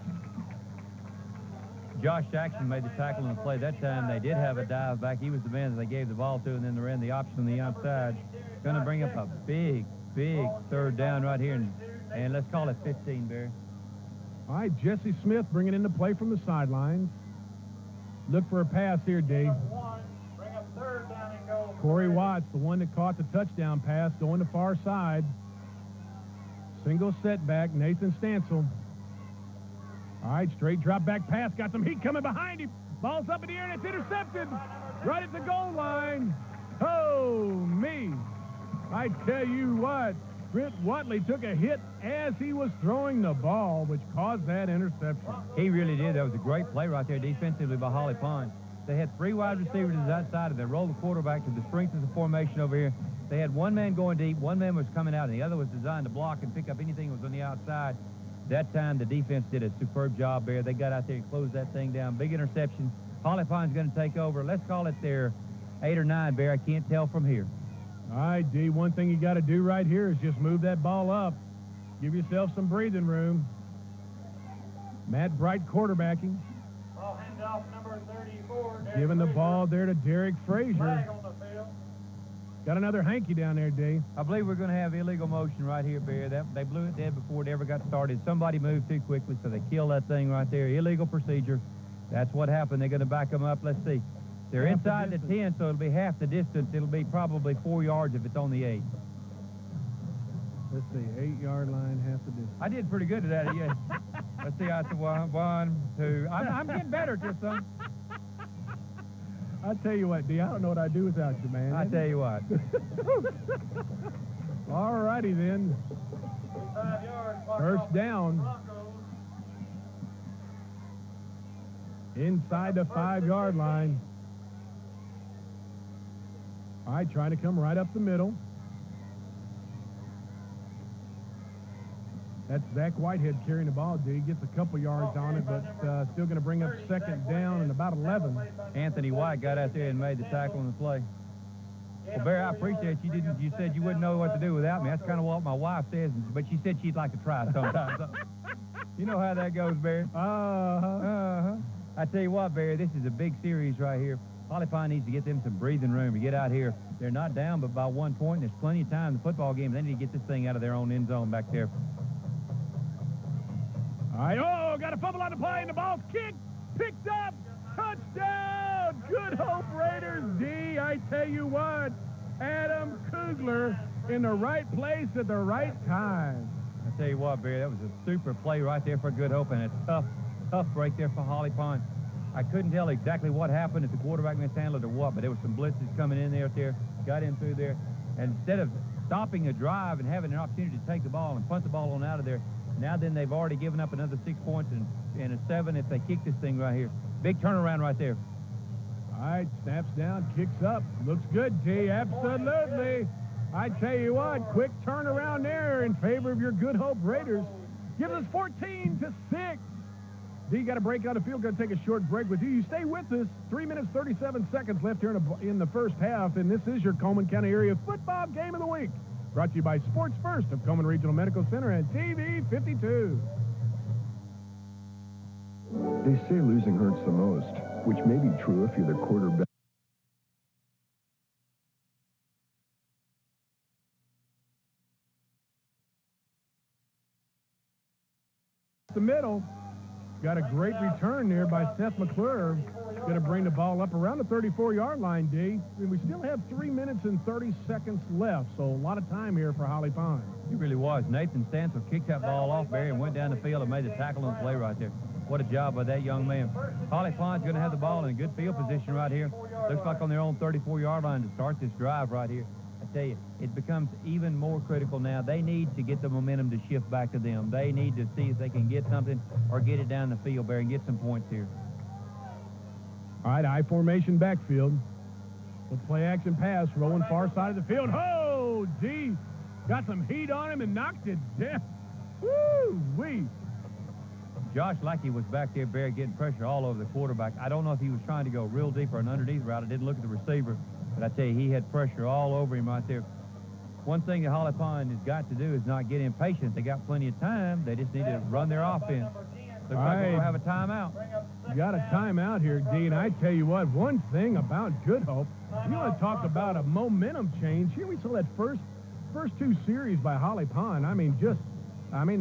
Josh Jackson made the tackle on the play. That time they did have a dive back. He was the man that they gave the ball to, and then they ran the option on the outside. Going to bring up a big 3rd down right here, and let's call it 15, Barry. All right, Jesse Smith bringing in the play from the sidelines. Look for a pass here, D. Corey Watts, the one that caught the touchdown pass, going to far side. Single setback, Nathan Stansel. All right, straight drop back pass. Got some heat coming behind him. Ball's up in the air, and it's intercepted right at the goal line. Oh, me. I tell you what, Brent Watley took a hit as he was throwing the ball, which caused that interception. He really did. That was a great play right there defensively by Holly Pond. They had 3 wide receivers to that side, and they rolled the quarterback to the strength of the formation over here. They had 1 man going deep, 1 man was coming out, and the other was designed to block and pick up anything that was on the outside. That time, the defense did a superb job there. They got out there and closed that thing down. Big interception. Holly Pond's going to take over. Let's call it their 8 or 9, Bear. I can't tell from here. All right, D, one thing you got to do right here is just move that ball up. Give yourself some breathing room. Matt Bright quarterbacking. Ball handed off number 34. Giving the ball there to Derek Frazier. Got another hanky down there, D. I believe we're going to have illegal motion right here, Bear. They blew it dead before it ever got started. Somebody moved too quickly, so they killed that thing right there. Illegal procedure. That's what happened. They're going to back them up. Let's see. They're inside the 10, so it'll be half the distance. It'll be probably 4 yards if it's on the 8. Let's see, 8-yard line, half the distance. I did pretty good at that, yeah. Let's see, I said 1, 2. I'm getting better at this, son. I tell you what, D, I don't know what I'd do without you, man. I tell you what. All righty, then. 5 yards. First down. inside the 5-yard line. All right, trying to come right up the middle. That's Zach Whitehead carrying the ball. He gets a couple yards on it, but still going to bring up second down and about 11. Anthony White got out there and made the tackle on the play. Well, Barry, I appreciate you didn't. You said you wouldn't know what to do without me. That's kind of what my wife says, but she said she'd like to try sometimes. You know how that goes, Barry. I tell you what, Barry, this is a big series right here. Holly Pond needs to get them some breathing room to get out here. They're not down but by 1 point, and there's plenty of time in the football game. They need to get this thing out of their own end zone back there. All right, got a fumble on the play, and the ball's kicked, picked up, touchdown! Good Hope Raiders, D. I tell you what, Adam Kugler in the right place at the right time. I tell you what, Barry, that was a super play right there for Good Hope, and a tough break there for Holly Pond. I couldn't tell exactly what happened, if the quarterback mishandled or what, but there was some blitzes coming in there, got in through there, and instead of stopping a drive and having an opportunity to take the ball and punt the ball on out of there, now then they've already given up another 6 points and a 7 if they kick this thing right here. Big turnaround right there. All right, snaps down, kicks up. Looks good, D. Absolutely. I tell you what, quick turnaround there in favor of your Good Hope Raiders. Gives us 14-6. D, got a break on the field. Going to take a short break with you. You stay with us. 3 minutes, 37 seconds left here in the first half, and this is your Coleman County Area Football Game of the Week. Brought to you by Sports First of Coleman Regional Medical Center and TV 52. They say losing hurts the most, which may be true if you're the quarterback. The middle. Got a great return there by Seth McClure. Going to bring the ball up around the 34-yard line, D. And we still have 3 minutes and 30 seconds left, so a lot of time here for Holly Pond. He really was. Nathan Stansel kicked that ball off, Barry, and went down the field and made the tackle on the play right there. What a job by that young man. Holly Pond's going to have the ball in a good field position right here. Looks like on their own 34-yard line to start this drive right here. I tell you, it becomes even more critical now. They need to get the momentum to shift back to them. They need to see if they can get something or get it down the field, Barry, and get some points here. All right, I formation backfield. With play action pass, rolling far side of the field. Oh, gee, got some heat on him and knocked it down. Woo-wee. Josh Lackey was back there, Barry, getting pressure all over the quarterback. I don't know if he was trying to go real deep or an underneath route. I didn't look at the receiver, but I tell you, he had pressure all over him right there. One thing that Holly Pond has got to do is not get impatient. They got plenty of time. They just need to run their offense. Looks like we'll have a timeout. You got a timeout here, Dean. I tell you what, one thing about Good Hope, you want to talk about a momentum change. Here we saw that first two series by Holly Pond.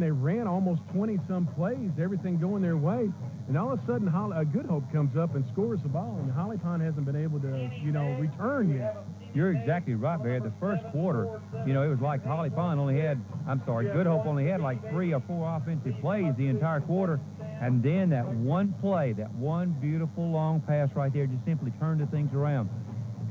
They ran almost 20-some plays, everything going their way. And all of a sudden, Good Hope comes up and scores the ball, and Holly Pond hasn't been able to, return yet. You're exactly right, Barry. The first quarter, it was like Good Hope only had like 3 or 4 offensive plays the entire quarter. And then that one play, that one beautiful long pass right there just simply turned the things around.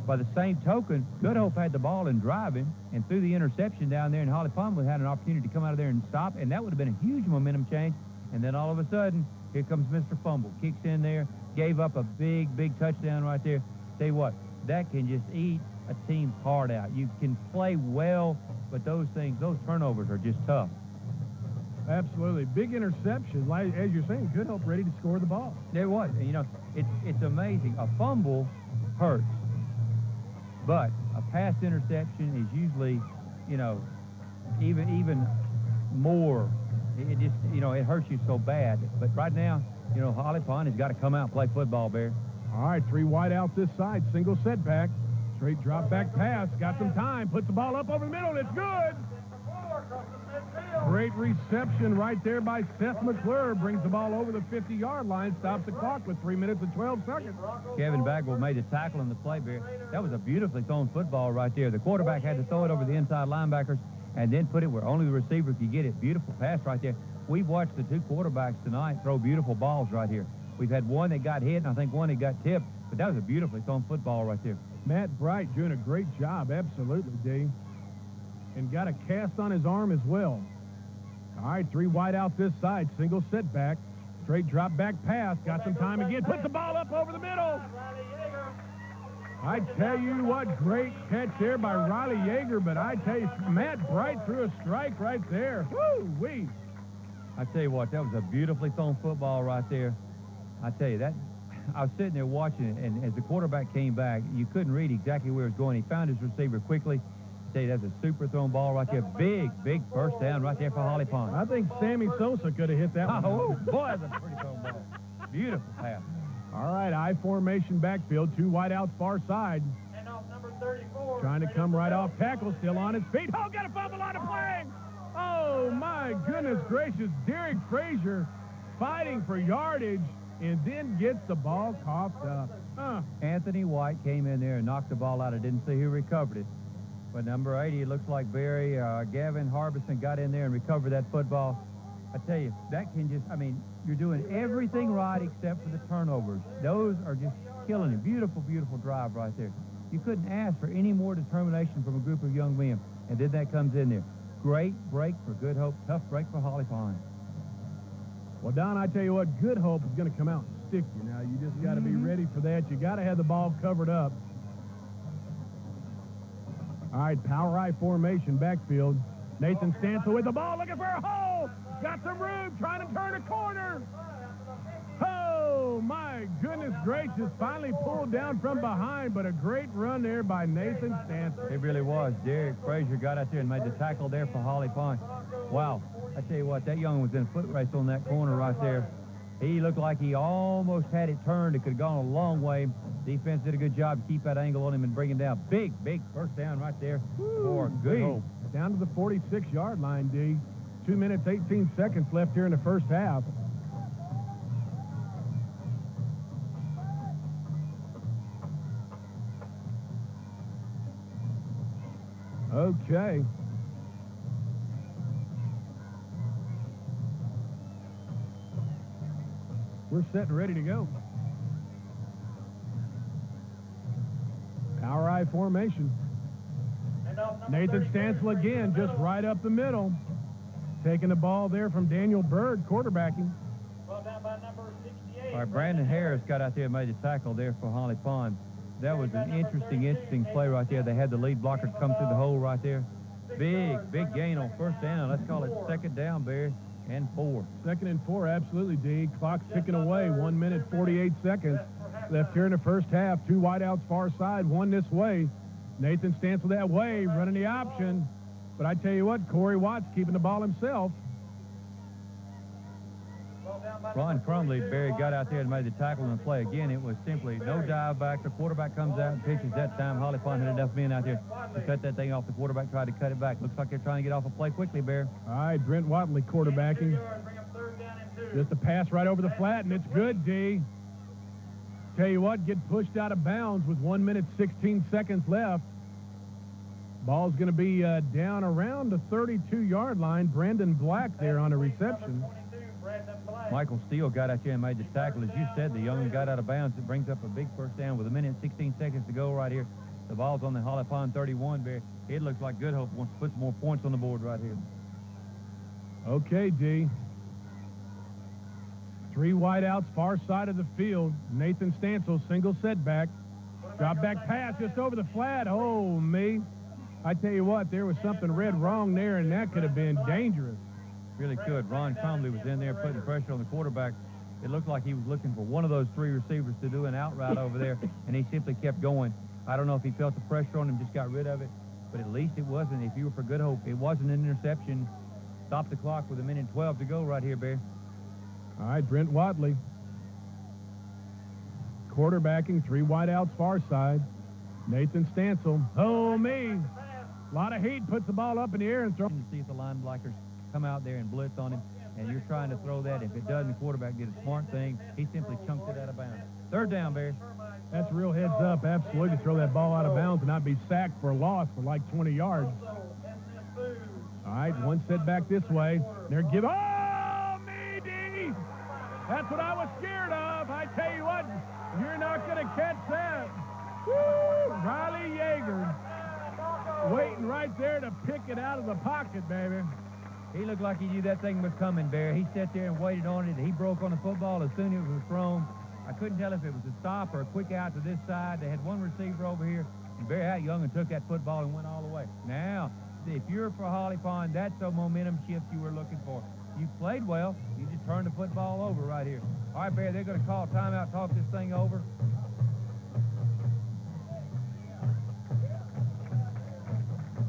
By the same token, Good Hope had the ball and driving and threw the interception down there, and Holly Pond had an opportunity to come out of there and stop, and that would have been a huge momentum change. And then all of a sudden, here comes Mr. Fumble. Kicks in there, gave up a big touchdown right there. Tell you what, that can just eat a team's heart out. You can play well, but those turnovers are just tough. Absolutely. Big interception. Like, as you're saying, Good Hope ready to score the ball. There was. It's amazing. A fumble hurts. But a pass interception is usually, even more. It just, it hurts you so bad. But right now, Holly Pond has got to come out and play football, Bear. All right, 3 wide out this side. Single setback. Straight drop back pass. Got some time. Puts the ball up over the middle. It's good. Great reception right there by Seth McClure. Brings the ball over the 50-yard line. Stops the clock with 3 minutes and 12 seconds. Kevin Bagwell made the tackle on the play, Bear. That was a beautifully thrown football right there. The quarterback had to throw it over the inside linebackers and then put it where only the receiver could get it. Beautiful pass right there. We've watched the 2 quarterbacks tonight throw beautiful balls right here. We've had one that got hit, and I think one that got tipped, but that was a beautifully thrown football right there. Matt Bright doing a great job, absolutely, D. And got a cast on his arm as well. All right, 3 wide out this side. Single setback. Straight drop back pass. Got some time again. Puts the ball up over the middle. I tell you what, great catch there by Riley Yeager, but I tell you, Matt Bright threw a strike right there. Woo-wee. I tell you what, that was a beautifully thrown football right there. I tell you, that I was sitting there watching it, and as the quarterback came back, you couldn't read exactly where it was going. He found his receiver quickly. I tell you, that's a super thrown ball right there. Big first down right there for Holly Pond. I think Sammy Sosa could have hit that one. Oh, boy, that's a pretty thrown ball. Beautiful pass. All right, I formation backfield, 2 wideouts far side. And off number 34. Trying to come right off tackle, still on his feet. Oh, got a fumble on the play. Oh, my goodness gracious. Derek Frazier fighting for yardage and then gets the ball coughed up. Anthony White came in there and knocked the ball out. I didn't see who recovered it. But number 80, it looks like Barry, Gavin Harbison got in there and recovered that football. I tell you, that can just, I mean, you're doing everything right except for the turnovers. Those are just killing it. Beautiful drive right there. You couldn't ask for any more determination from a group of young men. And then that comes in there. Great break for Good Hope. Tough break for Holly Pond. Well, Don, I tell you what, Good Hope is going to come out and stick you. Now, you just got to be ready for that. You got to have the ball covered up. All right, power I formation backfield. Nathan Stansel with the ball, looking for a hole. Got some room, trying to turn a corner. Oh, my goodness gracious. Finally pulled down from behind, but a great run there by Nathan Stansel. It really was. Derek Frazier got out there and made the tackle there for Holly Pond. Wow. I tell you what, that young was in a foot race on that corner right there. He looked like he almost had it turned. It could have gone a long way. Defense did a good job to keep that angle on him and bring him down. Big first down right there for Good Hope. Down to the 46-yard line, D. 2 minutes, 18 seconds left here in the first half. Okay. We're set and ready to go. Power I formation. Nathan Stansel again, just right up the middle. Taking the ball there from Daniel Bird, quarterbacking. Ball down by number 68. All right, Brandon Harris got out there and made the tackle there for Holly Pond. That was an interesting play right there. They had the lead blocker come through the hole right there. Big gain on first down. Let's call it second down, Barry, and 4. 2nd and 4, absolutely, D. Clock's ticking away. 1 minute, 48 seconds left here in the first half. 2 wideouts far side, 1 this way. Nathan Stansel that way, running the option. But I tell you what, Corey Watts keeping the ball himself. Ron Crumley, Barry got out there and made the tackle and play. Again, it was simply no dive back. The quarterback comes out and pitches that time. Holly Pond had enough men out there to cut that thing off. The quarterback tried to cut it back. Looks like they're trying to get off a play quickly, Barry. All right, Brent Watley quarterbacking. Just a pass right over the flat, and it's good, D. Tell you what, get pushed out of bounds with 1 minute, 16 seconds left. Ball's going to be down around the 32-yard line. Brandon Black there on a reception. Michael Steele got out there and made the tackle. As you said, the young got out of bounds. It brings up a big first down with 1 minute, 16 seconds to go right here. The ball's on the Holly Pond 31, Barry. It looks like Good Hope wants to put some more points on the board right here. Okay, D. 3 wideouts, far side of the field. Nathan Stansel, single setback. Drop back pass just over the flat. Oh, me. I tell you what, there was something read wrong there, and that could have been dangerous. Really could. Ron Crumley was in there putting pressure on the quarterback. It looked like he was looking for one of those 3 receivers to do an out route over there, and he simply kept going. I don't know if he felt the pressure on him, just got rid of it, but at least it wasn't, if you were for Good Hope, it wasn't an interception. Stop the clock with 1 minute 12 to go right here, Bear. All right, Brent Watley. Quarterbacking, 3 wideouts far side. Nathan Stansel. Oh, me. A lot of heat, puts the ball up in the air and throws. To see if the line blockers come out there and blitz on him, and you're trying to throw that. If it doesn't, the quarterback did a smart thing. He simply chunked it out of bounds. 3rd down, Barry. That's a real heads up. Absolutely throw that ball out of bounds and not be sacked for a loss for like 20 yards. All right, 1 setback this way. They're giving. Oh, me, D. That's what I was scared of. I tell you what, you're not going to catch that. Woo! Riley Yeager waiting right there to pick it out of the pocket, baby. He looked like he knew that thing was coming, Barry. He sat there and waited on it. He broke on the football as soon as it was thrown. I couldn't tell if it was a stop or a quick out to this side. They had one receiver over here, and Barry Hatt Young took that football and went all the way. Now, if you're for Holly Pond, that's the momentum shift you were looking for. You played well. You just turned the football over right here. All right, Barry, they're going to call timeout, talk this thing over.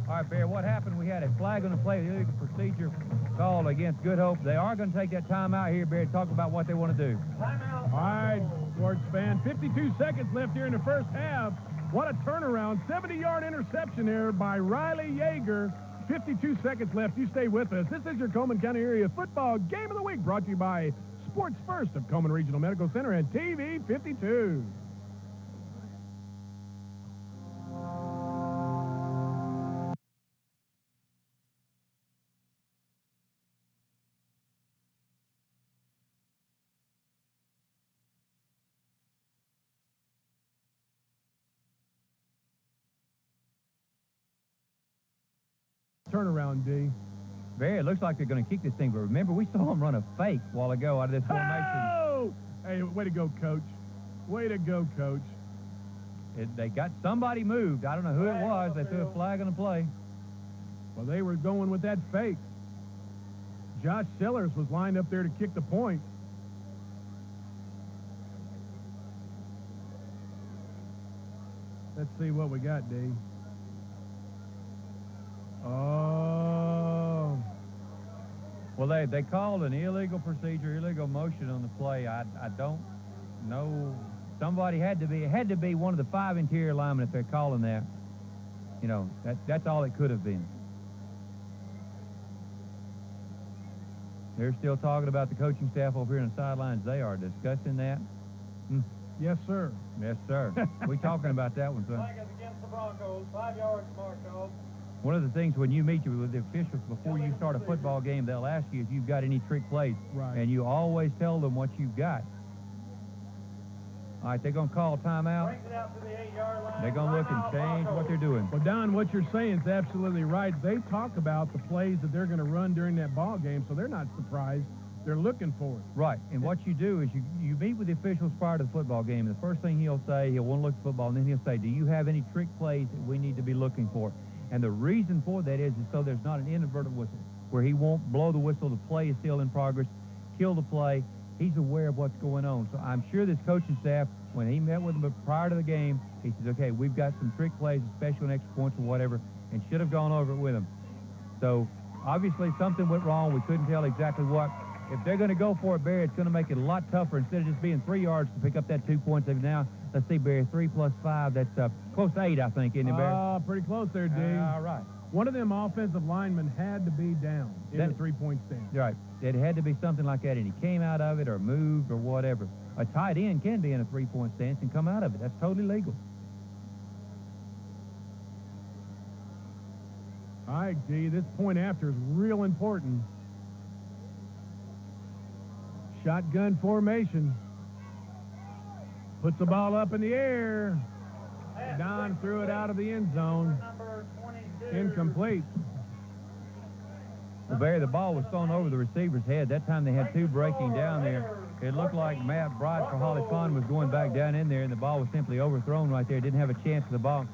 All right, Barry, what happened? We had a flag on the play, illegal procedure called against Good Hope. They are going to take that timeout here, Barry, to talk about what they want to do. Timeout. All right, sports fan, 52 seconds left here in the first half. What a turnaround. 70-yard interception there by Riley Yeager. 52 seconds left. You stay with us. This is your Coleman County Area Football Game of the Week, brought to you by Sports First of Coleman Regional Medical Center and TV 52. Turnaround, D. Barry, it looks like they're going to kick this thing, but remember, we saw them run a fake a while ago out of this formation. Oh! Hey, way to go, Coach. Way to go, Coach. They got somebody moved. I don't know who it was. They threw a flag on the play. Well, they were going with that fake. Josh Sellers was lined up there to kick the point. Let's see what we got, D. Oh. Well, they called an illegal procedure, illegal motion on the play. I don't know. Somebody it had to be one of the 5 interior linemen if they're calling that. You know, that's all it could have been. They're still talking about the coaching staff over here on the sidelines. They are discussing that. Yes, sir. Yes, sir. We talking about that one, son. Flag is against the Broncos. 5 yards marked off. One of the things when you meet with the officials before you start a football game, they'll ask you if you've got any trick plays. Right. And you always tell them what you've got. All right, they're going to call timeout. Brings it out to the 8-yard line. They're going to look and change what they're doing. Well, Don, what you're saying is absolutely right. They talk about the plays that they're going to run during that ball game, so they're not surprised. They're looking for it. Right, and what you do is you meet with the officials prior to the football game. The first thing he'll say, he'll want to look at football, and then he'll say, do you have any trick plays that we need to be looking for? And the reason for that is so there's not an inadvertent whistle, where he won't blow the whistle, the play is still in progress, kill the play. He's aware of what's going on. So I'm sure this coaching staff, when he met with them prior to the game, he says, okay, we've got some trick plays, special and extra points or whatever, and should have gone over it with them. So obviously something went wrong. We couldn't tell exactly what. If they're going to go for it, Barry, it's going to make it a lot tougher. Instead of just being 3 yards to pick up that 2 points. Now, let's see, Barry, 3 plus 5, that's close to 8, I think, isn't it, Barry? Pretty close there, D. All right. One of them offensive linemen had to be down in the 3-point stand. Right. It had to be something like that, and he came out of it or moved or whatever. A tight end can be in a 3-point stance and come out of it. That's totally legal. All right, D, this point after is real important. Shotgun formation. Puts the ball up in the air. Don threw it out of the end zone. Number 22. Incomplete. Well, Barry, the ball was thrown over the receiver's head. That time they had 2 breaking down there. It looked like Matt Bright for Holly Pond was going back down in there, and the ball was simply overthrown right there. Didn't have a chance to the ball.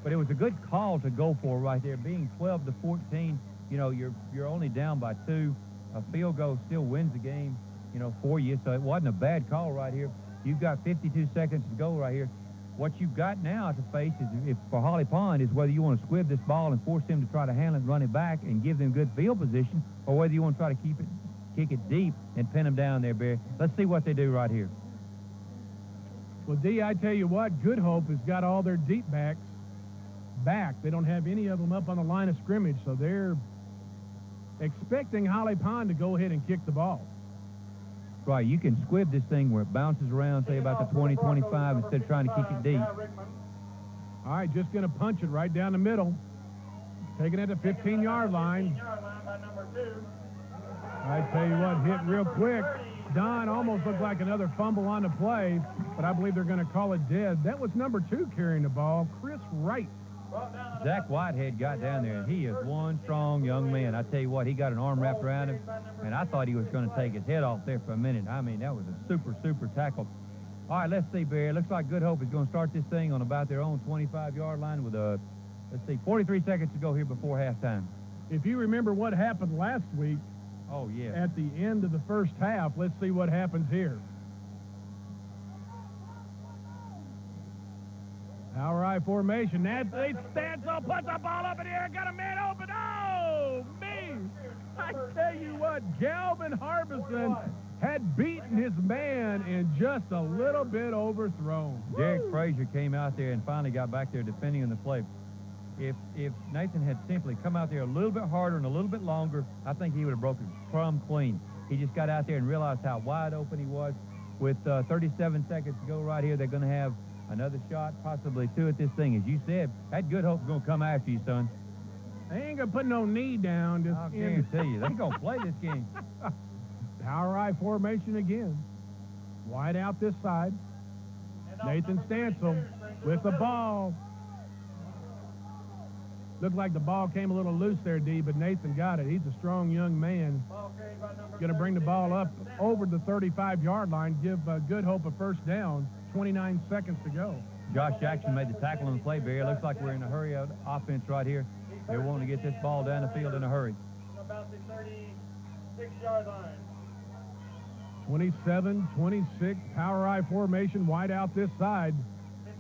But it was a good call to go for right there. Being 12-14, you know, you're only down by 2. A field goal still wins the game, you know, for you. So it wasn't a bad call right here. You've got 52 seconds to go right here. What you've got now to face is, if for Holly Pond, is whether you want to squib this ball and force them to try to handle it and run it back and give them good field position, or whether you want to try to kick it deep and pin them down there, Barry. Let's see what they do right here. Well, D, I tell you what, Good Hope has got all their deep backs back. They don't have any of them up on the line of scrimmage, so they're expecting Holly Pond to go ahead and kick the ball. Right, you can squib this thing where it bounces around, say about the 20, 25, instead of trying to kick it deep. All right, just going to punch it right down the middle. Taking it to 15-yard line. I tell you what, hit real quick. Don almost looked like another fumble on the play, but I believe they're going to call it dead. That was number 2 carrying the ball, Chris Wright. Zach Whitehead got down there, and he is one strong young man. I tell you what, he got an arm wrapped around him, and I thought he was going to take his head off there for a minute. I mean, that was a super, super tackle. All right, let's see, Barry. It looks like Good Hope is going to start this thing on about their own 25-yard line with, let's see, 43 seconds to go here before halftime. If you remember what happened last week, oh, yeah, at the end of the first half, let's see what happens here. Power I formation. Nathan Stansel puts the ball up in the air. Got a man open. Oh, me. I tell you what, Galvin Harbison had beaten his man and just a little bit overthrown. Derek Frazier came out there and finally got back there defending in the play. If Nathan had simply come out there a little bit harder and a little bit longer, I think he would have broken plumb clean. He just got out there and realized how wide open he was. With 37 seconds to go right here, they're going to have another shot, possibly two at this thing. As you said, that Good Hope's going to come after you, son. They ain't going to put no knee down. I'll guarantee you. They're going to play this game. Power I formation again. Wide out this side. Nathan Stansel with the ball. Looked like the ball came a little loose there, D, but Nathan got it. He's a strong young man. Going to bring the ball up over the 35-yard line, give Good Hope a first down. 29 seconds to go. Josh Jackson made the tackle on the play, Barry. It looks like we're in a hurry of offense right here. They're wanting to get this ball down the field in a hurry. About the 36-yard line. 27-26, power I formation, wide out this side.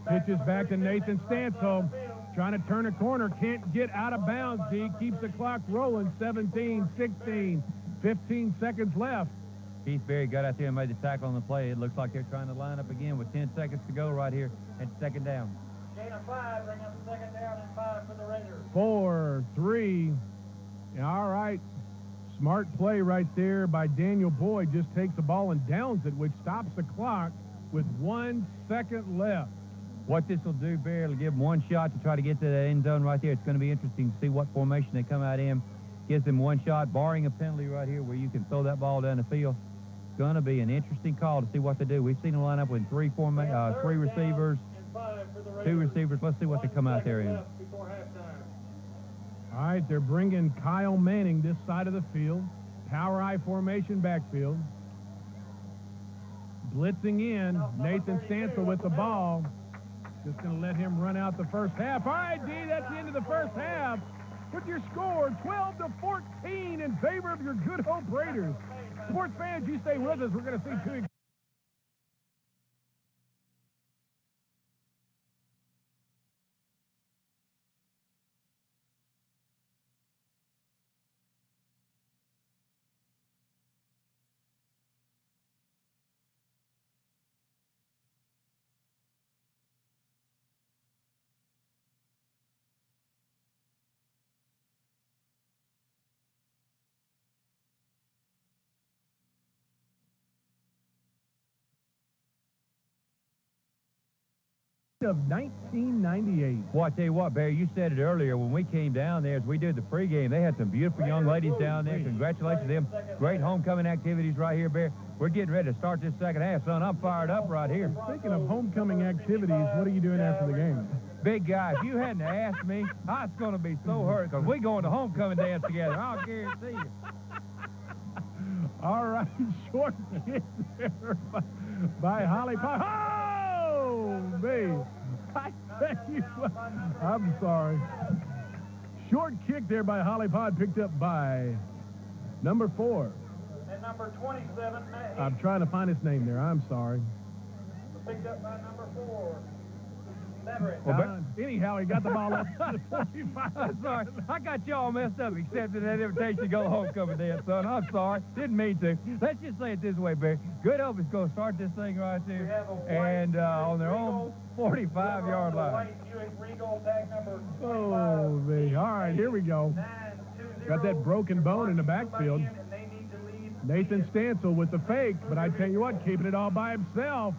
Pitches back to Nathan Stansel. Trying to turn a corner, can't get out of bounds. He keeps the clock rolling. 17, 16, 15 seconds left. Keith Berry got out there and made the tackle on the play. It looks like they're trying to line up again with 10 seconds to go right here at second down. Gain of 5, bring up second down and 5 for the Raiders. 4, 3. All right. Smart play right there by Daniel Boyd. Just takes the ball and downs it, which stops the clock with 1 second left. What this will do, Barry, will give them one shot to try to get to that end zone right there. It's going to be interesting to see what formation they come out in. Gives them one shot, barring a penalty right here where you can throw that ball down the field. It's going to be an interesting call to see what they do. We've seen them line up with three receivers, 2 receivers. Let's see what they come out there in. All right, they're bringing Kyle Manning this side of the field. Power I formation backfield. Blitzing in, Nathan Stansel with the ball. Just going to let him run out the first half. All right, D, that's the end of the first half. With your score, 12-14 in favor of your Good Hope Raiders. Sports fans, you stay with us. We're going to see two. Of 1998. Well, I tell you what, Barry, you said it earlier when we came down there as we did the pregame. They had some beautiful young ladies down there. Congratulations to them. Great homecoming activities right here, Barry. We're getting ready to start this second half, son. I'm fired up right here. Speaking of homecoming activities, what are you doing after the game? Big guy, if you hadn't asked me, I was going to be so hurt because we're going to homecoming dance together. I'll guarantee you. All right, short kick there by Holly Pond. Oh, me. I tell you what, I'm sorry. Short kick there by Holly Pod, picked up by number 4. And number 27, Matt. I'm trying to find his name there. I'm sorry. Picked up by number 4. Never. Anyhow, he got the ball up to the 45. I'm sorry. I got you all messed up accepting that invitation to go to homecoming dance, son. I'm sorry. Didn't mean to. Let's just say it this way, Barry. Good Hope is going to start this thing right there. And on their own 45-yard line. Oh, me. All right, here we go. Got that broken bone in the backfield. Nathan Stansel with the fake, but I tell you what, keeping it all by himself.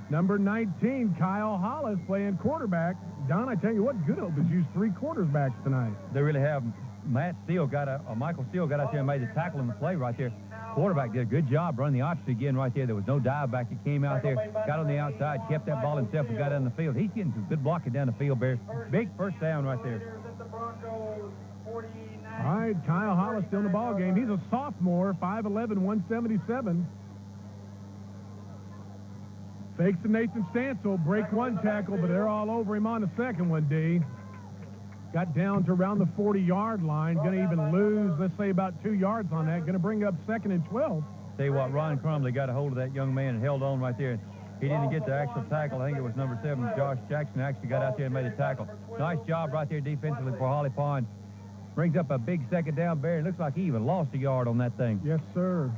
Number 19, Kyle Hollis, playing quarterback. Don, I tell you what, Good Hope has used 3 quarterbacks tonight. They really have. Michael Steele got out there and made the tackle in the play right there. Quarterback did a good job running the option again right there. There was no dive back. He came out there, got on the outside, kept that ball himself, and got down the field. He's getting some good blocking down the field, Bear. Big first down right there. All right, Kyle Hollis still in the ball game. He's a sophomore, 5'11", 177. Fakes to Nathan Stansel, break one tackle, but they're all over him on the second one, D. Got down to around the 40-yard line. Going to even lose, let's say, about 2 yards on that. Going to bring up 2nd and 12. Tell you what, Ron Crumley got a hold of that young man and held on right there. He didn't get the actual tackle. I think it was number 7, Josh Jackson, actually got out there and made a tackle. Nice job right there defensively for Holly Pond. Brings up a big second down, Barry. Looks like he even lost a yard on that thing. Yes, sir.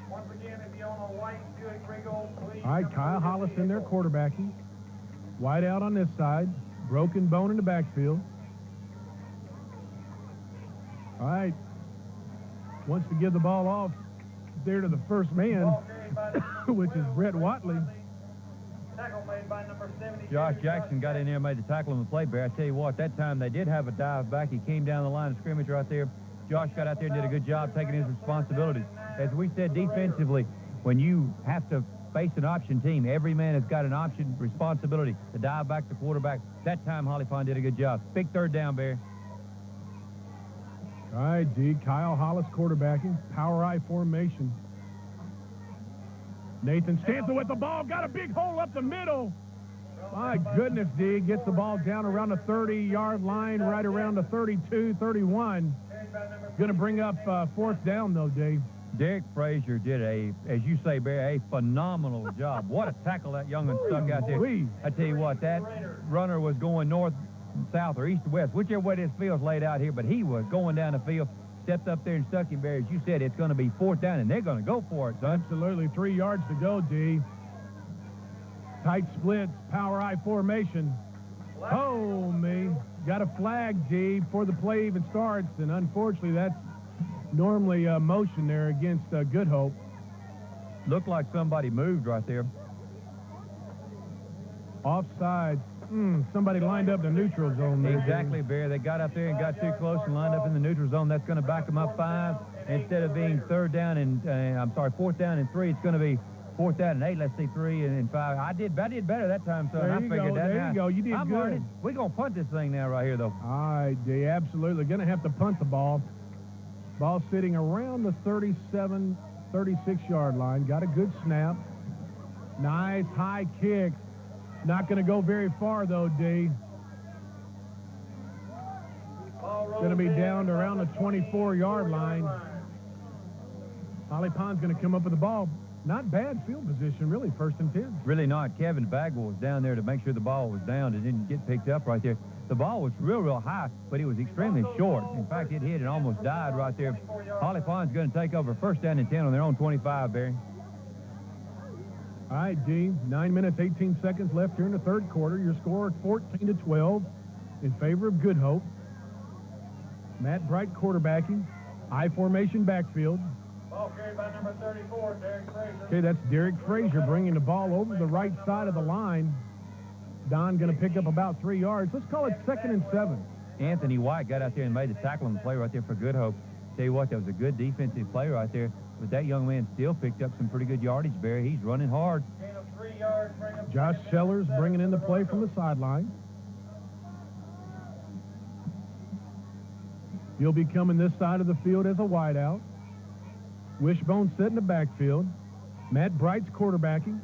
Once again, if you own a white Buick Regal, please. All right, Kyle Hollis in there quarterbacking. Wide out on this side. Broken bone in the backfield. All right. Wants to give the ball off there to the first man, which is Brett Watley. Tackle made by number 70. Josh Jackson got in there and made the tackle on the play, Bear. I tell you what, that time they did have a dive back. He came down the line of scrimmage right there. Josh got out there and did a good job taking his responsibilities. As we said defensively, when you have to face an option team, every man has got an option responsibility to dive back the quarterback. That time, Holly Pond did a good job. Big third down, Bear. All right, D. Kyle Hollis quarterbacking. Power I formation. Nathan Stansel with the ball. Got a big hole up the middle. My goodness, D. Gets the ball down around the 30-yard line, right around the 32, 31. Going to bring up 4th down, though, Dave. Derek Frazier did as you say, Barry, a phenomenal job. What a tackle that young one stuck out there. I tell you what, that runner was going north, south, or east or west, whichever way this field's laid out here, but he was going down the field, stepped up there and stuck him, Barry. As you said, it's going to be 4th down, and they're going to go for it, son. Absolutely. 3 yards to go, D. Tight splits, power I formation. Oh, me. Got a flag, D, before the play even starts, and unfortunately that's normally motion there against Good Hope. Looked like somebody moved right there. Offside. Somebody lined up the neutral zone there. Exactly, Bear. They got up there and got too close and lined up in the neutral zone. That's going to back them up 5. Instead of being 4th down and 3, it's going to be 4th down and 8. Let's see, 3 and 5. I did better that time, son. There I you figured go. that. There you go. You did good. Learning. We're going to punt this thing now right here, though. All right, D. Absolutely. Going to have to punt the ball. Ball sitting around the 37, 36-yard line. Got a good snap. Nice high kick. Not going to go very far, though, D. Going to be down to around the 24-yard line. Holly Pond's going to come up with the ball. Not bad field position, really, 1st and 10. Really not. Kevin Bagwell was down there to make sure the ball was down and didn't get picked up right there. The ball was real high, but it was extremely short. In fact, it hit and almost died right there. Holly Pond's going to take over 1st down and 10 on their own 25, Barry. All right, D. 9 minutes, 18 seconds left here in the 3rd quarter. Your score 14-12 in favor of Good Hope. Matt Bright quarterbacking. I formation backfield. Ball carried by number 34, Derek Frazier. Okay, that's Derek Frazier bringing the ball over the right side of the line. Don going to pick up about 3 yards. Let's call it 2nd and 7. Anthony White got out there and made the tackle on the play right there for Good Hope. Tell you what, that was a good defensive play right there. But that young man still picked up some pretty good yardage, Barry. He's running hard. Gain of 3 yards, bring up Josh Sellers bringing in the play from the sideline. He'll be coming this side of the field as a wideout. Wishbone set in the backfield. Matt Bright's quarterbacking.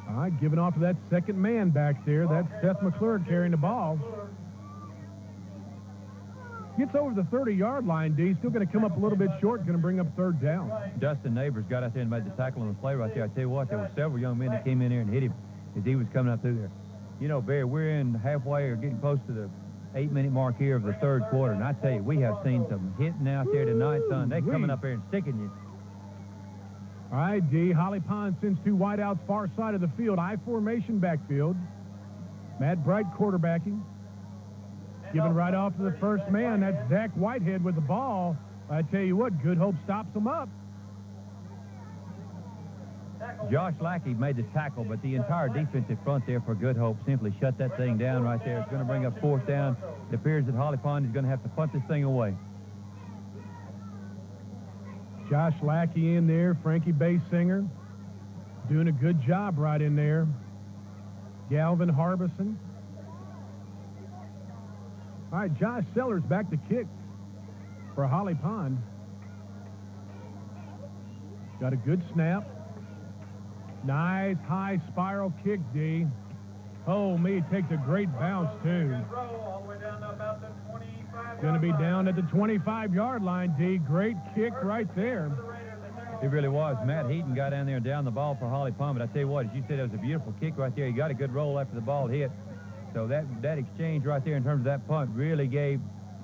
All right, giving off to that second man back there. That's Seth McClure carrying the ball. Gets over the 30-yard line, D. Still going to come up a little bit short. Going to bring up 3rd down. Dustin Neighbors got out there and made the tackle on the play right there. I tell you what, there were several young men that came in here and hit him as he was coming up through there. You know, Barry, we're in halfway or getting close to the 8-minute mark here of the 3rd quarter, and I tell you, we have seen some hitting out there tonight, son. They coming up here and sticking you. All right, D. Holly Pond sends 2 wideouts far side of the field. I formation backfield. Matt Bright quarterbacking. Giving right off to the first man. That's Zach Whitehead with the ball. I tell you what, Good Hope stops him up. Josh Lackey made the tackle, but the entire defensive front there for Good Hope simply shut that thing down right there. It's going to bring up 4th down. It appears that Holly Pond is going to have to punt this thing away. Josh Lackey in there, Frankie Basinger, doing a good job right in there. Galvin Harbison. All right, Josh Sellers back to kick for Holly Pond. Got a good snap. Nice high spiral kick, D. Oh, me, takes a great bounce, too. Going to be down at the 25-yard line, D. Great kick right there. It really was. Matt Heaton got down there and down the ball for Holly Pond, but I tell you what, as you said, it was a beautiful kick right there. He got a good roll after the ball hit. So that exchange right there in terms of that punt really gave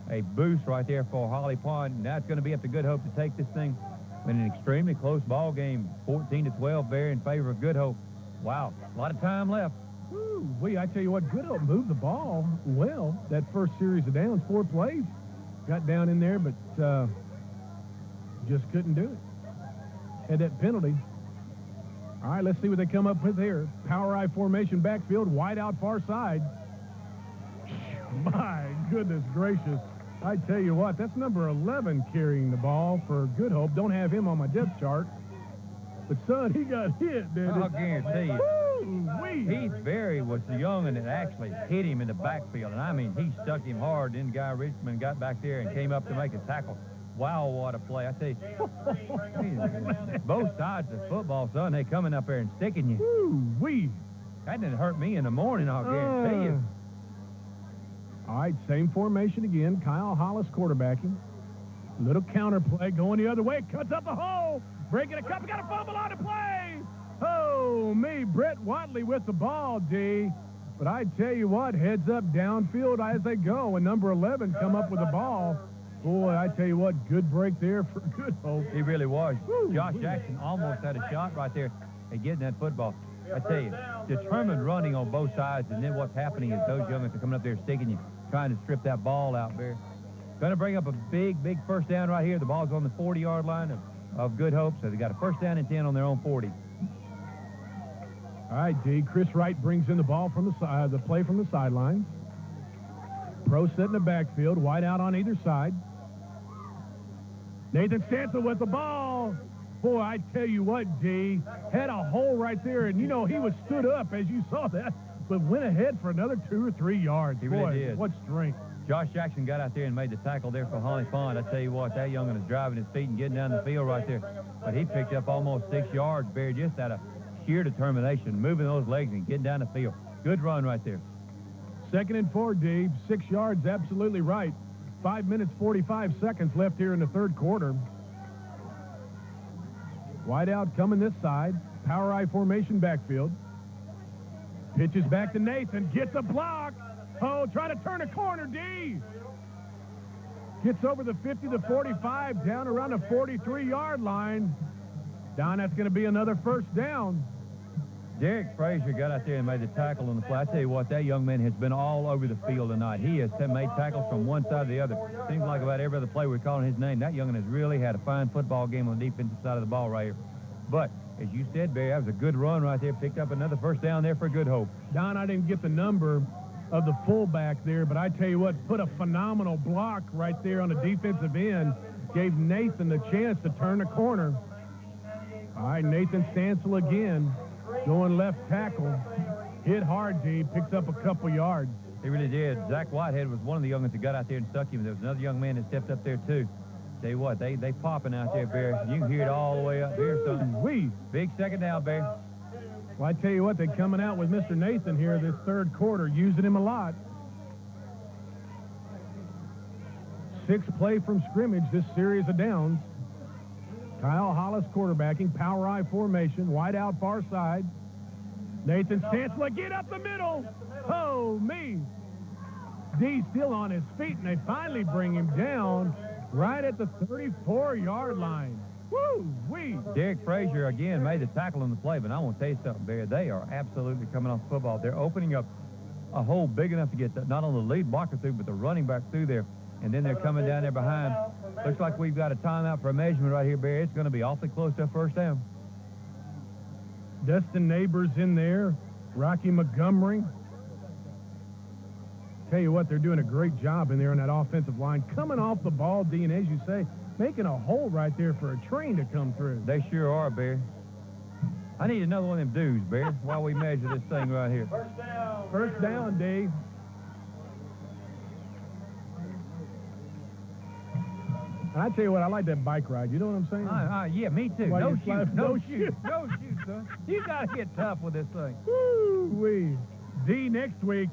a boost right there for Holly Pond. Now it's going to be up to Good Hope to take this thing in an extremely close ball game, 14-12, very in favor of Good Hope. Wow, a lot of time left. I tell you what, Good Hope moved the ball well. That first series of downs, 4 plays, got down in there, but just couldn't do it. Had that penalty. All right, let's see what they come up with here. Power I formation backfield, wide out far side. My goodness gracious. I tell you what, that's number 11 carrying the ball for Good Hope. Don't have him on my depth chart. But, son, he got hit, dude. I'll guarantee you. Woo-wee. Heath Berry was the young'un that actually hit him in the backfield. And, I mean, he stuck him hard. Then Guy Richmond got back there and came up to make a tackle. Wow, what a play. I tell you, both sides of football, son, they coming up there and sticking you. Woo-wee. That didn't hurt me in the morning, I'll guarantee you. All right, same formation again. Kyle Hollis quarterbacking. Little counter play going the other way. Cuts up the hole. Breaking a couple. Got a fumble on the play. Oh, me. Brett Watley with the ball, D. But I tell you what, heads up downfield as they go. And number 11 come up with the ball. Boy, I tell you what, good break there for Good Hope. He really was. Josh Jackson almost had a shot right there at getting that football. I tell you, determined running on both sides, and then what's happening is those young'uns are coming up there sticking you, trying to strip that ball out there. Going to bring up a big first down right here. The ball's on the 40-yard line of Good Hope, so they got a first down and 10 on their own 40. All right, D. Chris Wright brings in the ball from the play from the sidelines. Pro set in the backfield, wide out on either side. Nathan Stansel with the ball. Boy, I tell you what, D, had a hole right there, and, you know, he was stood up as you saw that, but went ahead for another 2 or 3 yards. He Boy, really did. What strength. Josh Jackson got out there and made the tackle there for Holly Pond. I tell you what, that young'un is driving his feet and getting down the field right there. But he picked up almost 6 yards, Barry, just out of sheer determination, moving those legs and getting down the field. Good run right there. 2nd and 4, D. 6 yards, absolutely right. 5 minutes, 45 seconds left here in the third quarter. Wide out coming this side. Power I formation backfield. Pitches back to Nathan. Gets a block. Oh, trying to turn a corner, D. Gets over the 50 to 45, down around the 43-yard line. Don, that's going to be another first down. Derek Frazier got out there and made the tackle on the play. I tell you what, that young man has been all over the field tonight. He has made tackles from one side to the other. Seems like about every other play we're calling his name. That young'un has really had a fine football game on the defensive side of the ball right here. But, as you said, Barry, that was a good run right there. Picked up another first down there for Good Hope. Don, I didn't get the number of the fullback there, but I tell you what, put a phenomenal block right there on the defensive end. Gave Nathan the chance to turn the corner. All right, Nathan Stansel again. Going left tackle. Hit hard, D. Picks up a couple yards. He really did. Zach Whitehead was one of the young'uns that got out there and stuck him. There was another young man that stepped up there, too. Tell you what, they popping out there, Barry. You can hear it all the way up here, son. Big second down, Barry. Well, I tell you what, they're coming out with Mr. Nathan here this third quarter, using him a lot. 6th play from scrimmage, this series of downs. Kyle Hollis quarterbacking, power I formation, wide out far side. Nathan Stansel, get up the middle. Oh, me. D still on his feet, and they finally bring him down right at the 34-yard line. Woo-wee. Derek Frazier, again, made the tackle on the play, but I want to tell you something, Barry. They are absolutely coming off football. They're opening up a hole big enough to get not only the lead blocker through, but the running back through there. And then they're coming down there behind. Looks like we've got a timeout for a measurement right here, Barry. It's going to be awfully close to a first down. Dustin Neighbors in there. Rocky Montgomery. Tell you what, they're doing a great job in there on that offensive line. Coming off the ball, D, and as you say, making a hole right there for a train to come through. They sure are, Barry. I need another one of them dudes, Barry, while we measure this thing right here. First down. First down, Dave. And I tell you what, I like that bike ride. You know what I'm saying? Yeah, me too. Why No you shoot, slap- no no shoot, shoot. no shoot, son. You got to get tough with this thing. Woo-wee. D, next week,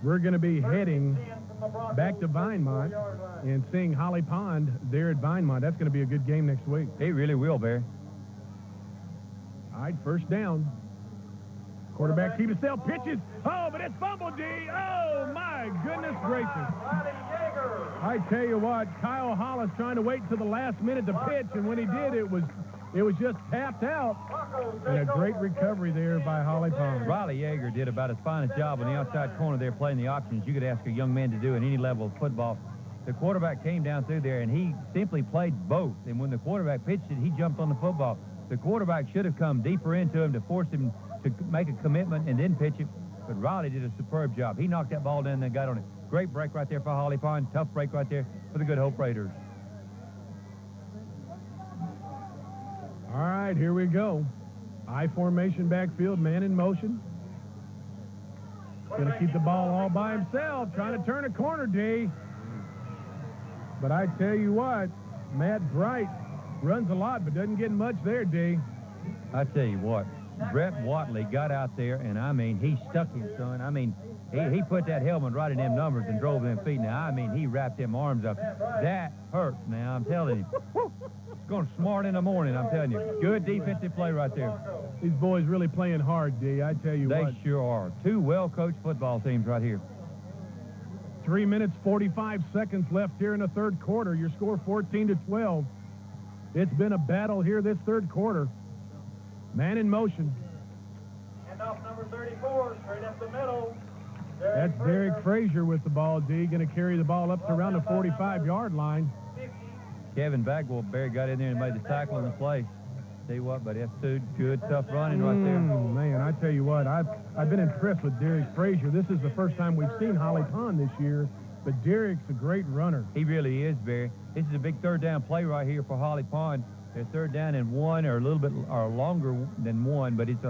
we're going to be heading back to Vinemont and seeing Holly Pond there at Vinemont. That's going to be a good game next week. It really will, Barry. All right, first down. Quarterback keep himself, pitches. Oh, but it's fumble, D. Oh, my goodness gracious. I tell you what, Kyle Hollis trying to wait until the last minute to pitch, and when he did, it was just tapped out. And a great recovery there by Holly Pond. Riley Yeager did about as fine a job on the outside corner there playing the options you could ask a young man to do at any level of football. The quarterback came down through there, and he simply played both. And when the quarterback pitched it, he jumped on the football. The quarterback should have come deeper into him to force him to make a commitment and then pitch it. But Riley did a superb job. He knocked that ball down and got on it. Great break right there for Holly Pond. Tough break right there for the Good Hope Raiders. All right, here we go. I formation backfield, man in motion. Going to keep the ball all by himself, trying to turn a corner, D. But I tell you what, Matt Bright runs a lot, but doesn't get much there, D. I tell you what, Brett Watley got out there, and I mean, he stuck him, son. I mean, he put that helmet right in them numbers and drove them feet. Now, I mean, he wrapped them arms up. That hurts now, I'm telling you. It's going to smart in the morning, I'm telling you. Good defensive play right there. These boys really playing hard, D. I tell you They what. sure are. Two well-coached football teams right here. 3 minutes, 45 seconds left here in the third quarter. Your score 14-12. It's been a battle here this third quarter. Man in motion. Handoff number 34, straight up the middle. That's Derek Frazier with the ball, D. Going to carry the ball up to around the 45-yard line. Kevin Bagwell, Barry got in there and made the tackle on the play. Tell you what, buddy, that's two good, tough running right there. Man, I tell you what, I've been impressed with Derek Frazier. This is the first time we've seen Holly Pond this year, but Derek's a great runner. He really is, Barry. This is a big third down play right here for Holly Pond. They're third down and one, or a little bit or longer than one, but it's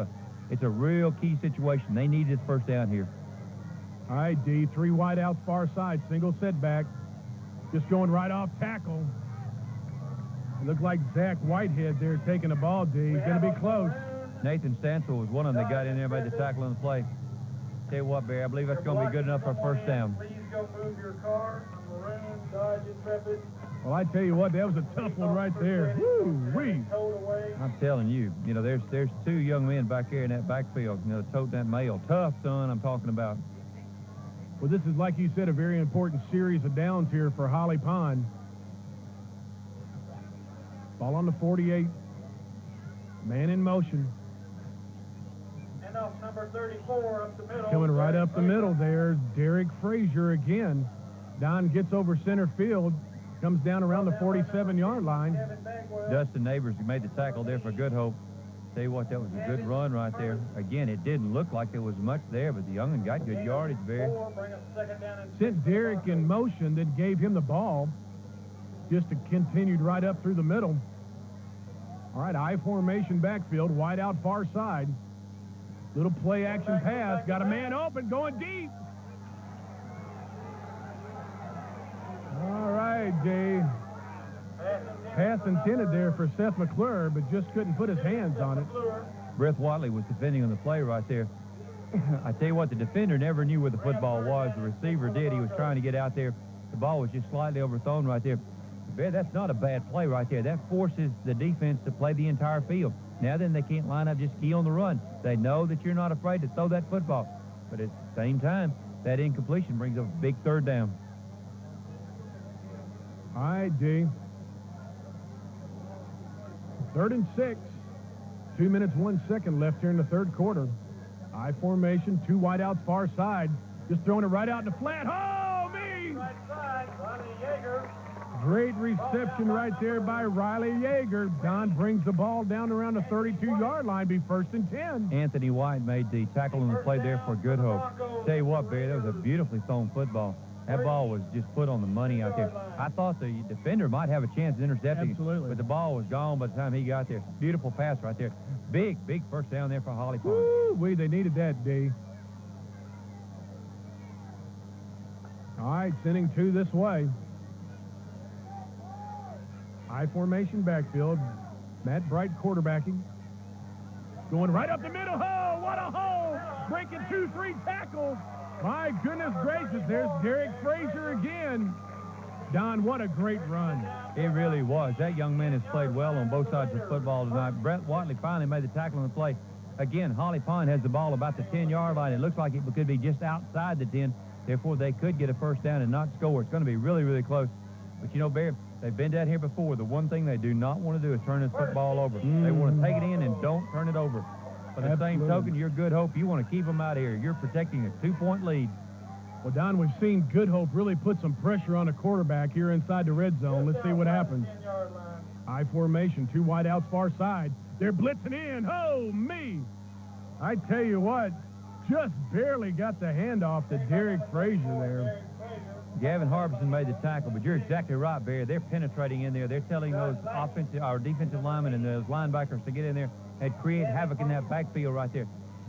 a real key situation. They need this first down here. All right, D, 3 wide outs far side, single setback. Just going right off tackle. It looked like Zach Whitehead there taking the ball, D. He's going to be close. Nathan Stansel was one of them that got in there, made the tackle on the play. Tell you what, Barry, I believe that's going to be good enough for a first down. Please go move your car. Maroon, Dodge, Intrepid. Well, I tell you what, that was a tough one right there. Woo-wee. Towed away. I'm telling you, there's two young men back here in that backfield, toting that mail. Tough, son, I'm talking about. Well, this is, like you said, a very important series of downs here for Holly Pond. Ball on the 48. Man in motion. Handoff number 34 up the middle. Coming right up the middle there, Derek Frazier again. Don gets over center field, comes down around the 47-yard line. Kevin Bagwell. Dustin Neighbors made the tackle there for Good Hope. Tell you what, that was a good run right there. Again, it didn't look like there was much there, but the young'un got good yardage, Barry. Bring up second down and Sent Derek in motion, then gave him the ball. Just continued right up through the middle. All right, I formation backfield, wide out far side. Little play action pass, got a man open, going deep. All right, Dave. Pass intended there for Seth McClure, but just couldn't put his hands on it. Brett Watley was defending on the play right there. I tell you what, the defender never knew where the football was. The receiver did. He was trying to get out there. The ball was just slightly overthrown right there. Barry, that's not a bad play right there. That forces the defense to play the entire field. Now then, they can't line up, just key on the run. They know that you're not afraid to throw that football. But at the same time, that incompletion brings up a big third down. All right, D. 3rd and 6. 2 minutes, 1 second left here in the third quarter. I formation, 2 wide outs far side. Just throwing it right out in the flat. Oh, me! right side. Ronnie Yeager. Great reception right there by Riley Yeager. Don brings the ball down around the 32-yard line, be 1st and 10. Anthony White made the tackle on the play there for Good Hope. Tell you what, Barry, that was a beautifully thrown football. That ball was just put on the money out there. I thought the defender might have a chance of intercepting, Absolutely. but the ball was gone by the time he got there. Beautiful pass right there. Big first down there for Holly Pond. Woo-wee, they needed that, D. All right, sending two this way. I formation backfield. Matt Bright quarterbacking. Going right up the middle. Oh, what a hole! Breaking 2-3 tackles. My goodness gracious, there's Derek Frazier again. Don, what a great run. It really was. That young man has played well on both sides of football tonight. Brett Watley finally made the tackle on the play. Again, Holly Pond has the ball about the 10-yard line. It looks like it could be just outside the 10. Therefore, they could get a first down and not score. It's going to be really, really close. But, you know, Bear, they've been down here before. The one thing they do not want to do is turn this football over. They want to take it in and don't turn it over. By the same token, you're Good Hope. You want to keep them out here. You're protecting a 2-point lead. Well, Don, we've seen Good Hope really put some pressure on a quarterback here inside the red zone. Let's see what happens. I formation, two wide outs far side. They're blitzing in. Oh, me. I tell you what, just barely got the handoff to Derek Frazier there. Gavin Harbison made the tackle, but you're exactly right, Barry. They're penetrating in there. They're telling those offensive or defensive linemen and those linebackers to get in there and create havoc in that backfield right there.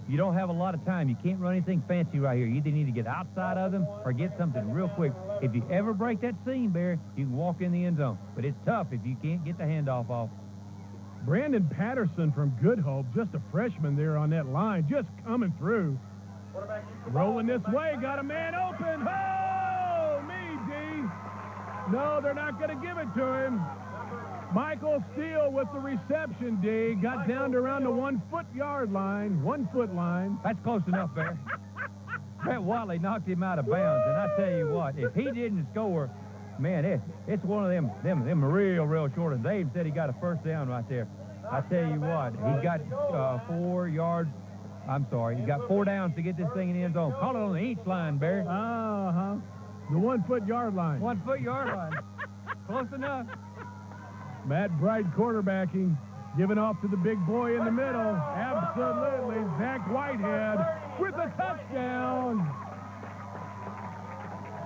You don't have a lot of time. You can't run anything fancy right here. You either need to get outside of them or get something real quick. If you ever break that seam, Barry, you can walk in the end zone. But it's tough if you can't get the handoff off. Brandon Patterson from Good Hope, just a freshman there on that line, just coming through. Rolling this way, got a man open. Oh, me, D. No, they're not going to give it to him. Michael Steele with the reception, D. Got down to around the 1 foot line. That's close enough, Barry. Brett Watley knocked him out of bounds, and I tell you what, if he didn't score, man, it's one of them real short. And Dave said he got a first down right there. I tell you what, he got 4 yards. I'm sorry, he got 4 downs to get this thing in the end zone. Call it on the inch line, Barry. Uh-huh. The 1 foot line. 1 foot yard line. Close enough. Matt Bright quarterbacking, giving off to the big boy in the middle. Absolutely, Zach Whitehead with a touchdown.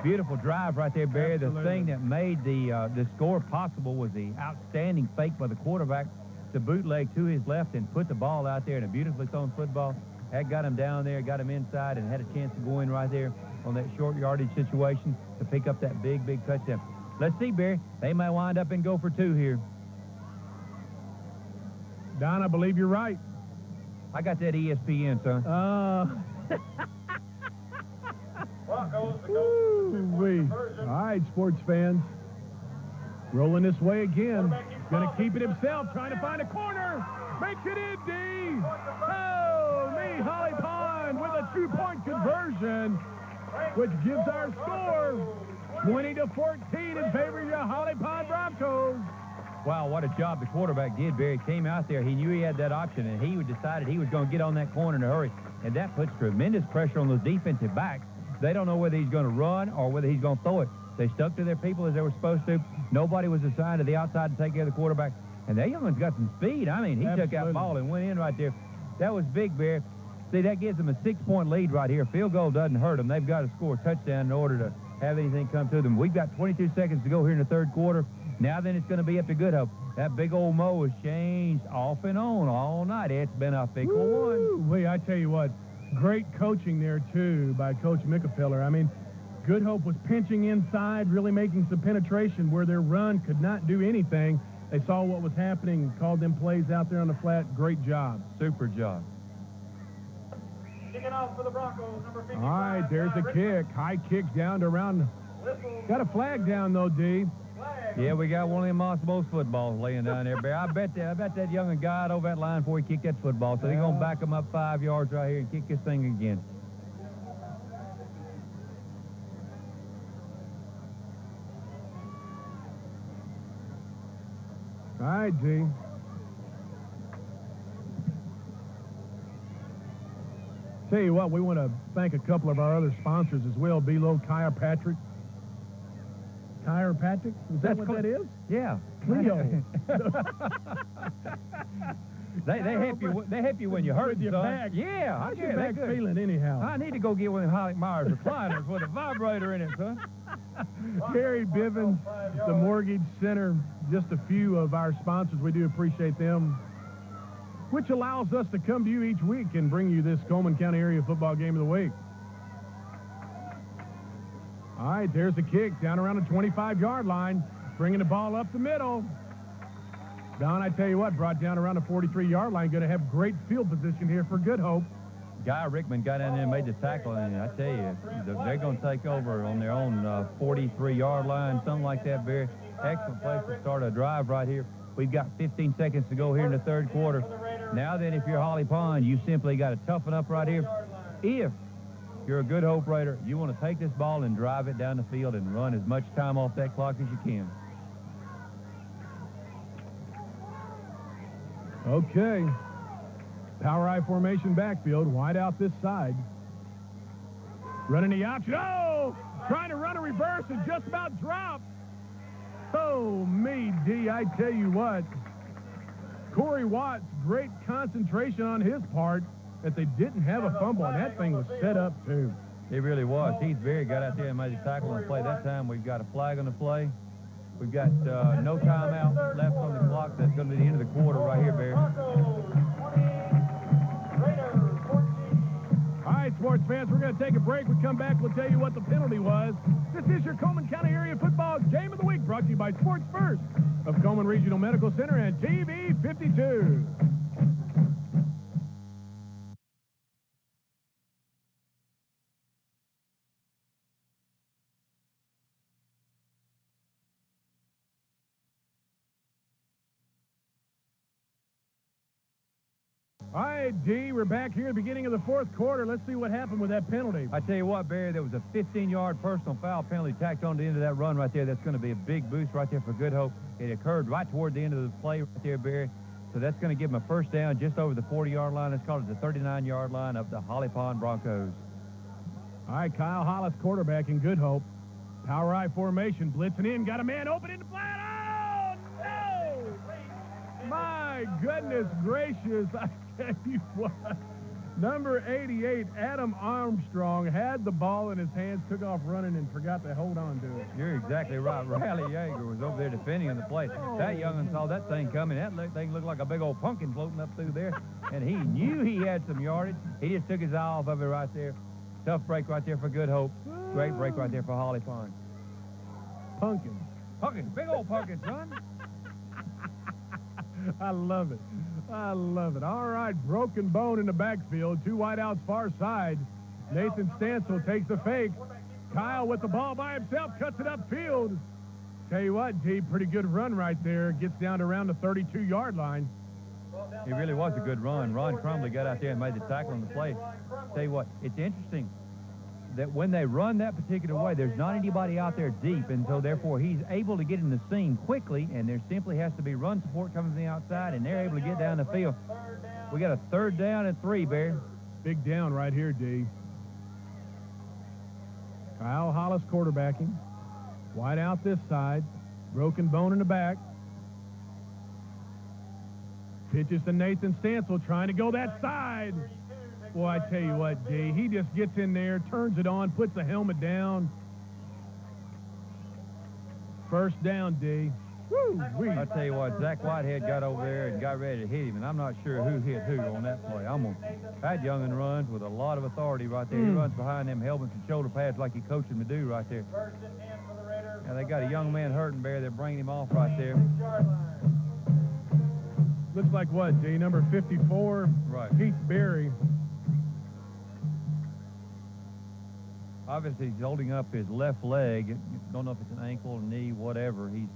Beautiful drive right there, Barry. Absolutely. The thing that made the score possible was the outstanding fake by the quarterback to bootleg to his left and put the ball out there in a beautifully thrown football. That got him down there, got him inside, and had a chance to go in right there on that short yardage situation to pick up that big touchdown. Let's see, Barry. They might wind up and go for 2 here. Don, I believe you're right. I got that ESPN, son. Woo-wee. All right, sports fans. Rolling this way again. Going to keep it himself, trying to find a corner. Makes it in, D. Oh, me, Holly Pond with a 2-point conversion, which gives our score 20-14 in favor of the Holly Pond Broncos. Wow, what a job the quarterback did, Barry. Came out there. He knew he had that option, and he decided he was going to get on that corner in a hurry. And that puts tremendous pressure on those defensive backs. They don't know whether he's going to run or whether he's going to throw it. They stuck to their people as they were supposed to. Nobody was assigned to the outside to take care of the quarterback. And that young one's got some speed. I mean, he took that ball and went in right there. That was big, Barry. See, that gives them a 6-point lead right here. Field goal doesn't hurt them. They've got to score a touchdown in order to have anything come to them. We've got 22 seconds to go here in the third quarter. Now then, it's going to be up to Good Hope. That big old Mo has changed off and on all night. It's been a fickle one. Wait, I tell you what, great coaching there, too, by Coach Mickefeller. I mean, Good Hope was pinching inside, really making some penetration where their run could not do anything. They saw what was happening, called them plays out there on the flat. Great job. Super job. Kicking off for the Broncos, number 55. All right, there's a kick. High kicks down to around. Got a flag down, though, D. Yeah, we got one of them Moss Bowles footballs laying down there, Barry. I bet that young guy over that line before he kicked that football. So they're going to back him up 5 yards right here and kick this thing again. All right, D. Tell you what, we want to thank a couple of our other sponsors as well. Below Chiropractic. Chiropractic? Is that what that is? Yeah. Cleo. They help you when you hurt your son. back. Yeah, How's your back feeling anyhow? I need to go get one of them Holly Myers recliners with a vibrator in it, son. Gary Bivens, the Mortgage Center, just a few of our sponsors. We do appreciate them, which allows us to come to you each week and bring you this Coleman County Area Football Game of the Week. All right, there's the kick down around the 25-yard line, bringing the ball up the middle. Don, I tell you what, brought down around the 43-yard line. Going to have great field position here for Good Hope. Guy Rickman got in there and made the tackle, and I tell you, they're going to take over on their own 43-yard line, something like that. Very excellent place to start a drive right here. We've got 15 seconds to go here in the third quarter. Now then, if you're Holly Pond, you simply got to toughen up right here. If you're a Good Hope Raider, you want to take this ball and drive it down the field and run as much time off that clock as you can. Okay. Power I formation backfield, wide out this side. Running the option. Oh! Trying to run a reverse and just about dropped. Oh, me, D, I tell you what. Corey Watts, great concentration on his part that they didn't have a fumble, and that thing was set up, too. It really was. Heath Berry got out there and made a tackle on the play. That time we've got a flag on the play. We've got no timeout left on the clock. That's going to be the end of the quarter right here, Barry. All right, sports fans, we're going to take a break. We come back, we'll tell you what the penalty was. This is your Coleman County Area Football Game of the Week, brought to you by Sports First of Coleman Regional Medical Center and TV 52. All right, D, we're back here at the beginning of the fourth quarter. Let's see what happened with that penalty. I tell you what, Barry, there was a 15-yard personal foul penalty tacked on to the end of that run right there. That's going to be a big boost right there for Good Hope. It occurred right toward the end of the play right there, Barry. So that's going to give them a first down just over the 40-yard line. Let's call it the 39-yard line of the Holly Pond Broncos. All right, Kyle Hollis, quarterback in Good Hope. Power I formation, blitzing in, got a man open in the flat. Oh, no! My goodness gracious, I tell you what. Number 88, Adam Armstrong, had the ball in his hands, took off running, and forgot to hold on to it. You're exactly right. Riley Yeager was over there defending on the play. That young'un saw that thing coming. That thing looked like a big old pumpkin floating up through there, and he knew he had some yardage. He just took his eye off of it right there. Tough break right there for Good Hope. Great break right there for Holly Pond. Pumpkin. Pumpkins, big old pumpkin, son. I love it. I love it. All right, broken bone in the backfield. Two wideouts far side. Nathan Stansel takes the fake. Kyle with the ball by himself, cuts it upfield. Tell you what, D, pretty good run right there. Gets down to around the 32-yard line. It really was a good run. Ron Crumley got out there and made the tackle on the play. Tell you what, it's interesting that when they run that particular way, there's not anybody out there deep, and so therefore he's able to get in the seam quickly, and there simply has to be run support coming from the outside, and they're able to get down the field. We got a 3rd down and 3, Barry. Big down right here, D. Kyle Hollis quarterbacking. Wide out this side. Broken bone in the back. Pitches to Nathan Stansel, trying to go that side. Boy, I tell you what, D, he just gets in there, turns it on, puts the helmet down. First down, D. Woo-wee. I tell you what, Zach Whitehead got over there and got ready to hit him, and I'm not sure who hit who on that play. That young'un runs with a lot of authority right there. He runs behind them helmets and shoulder pads like you coach him to do right there. Now they got a young man hurting, Barry. They're bringing him off right there. Looks like what, D? Number 54? Right. Keith Berry. Obviously, he's holding up his left leg. Don't know if it's an ankle, knee, whatever. He's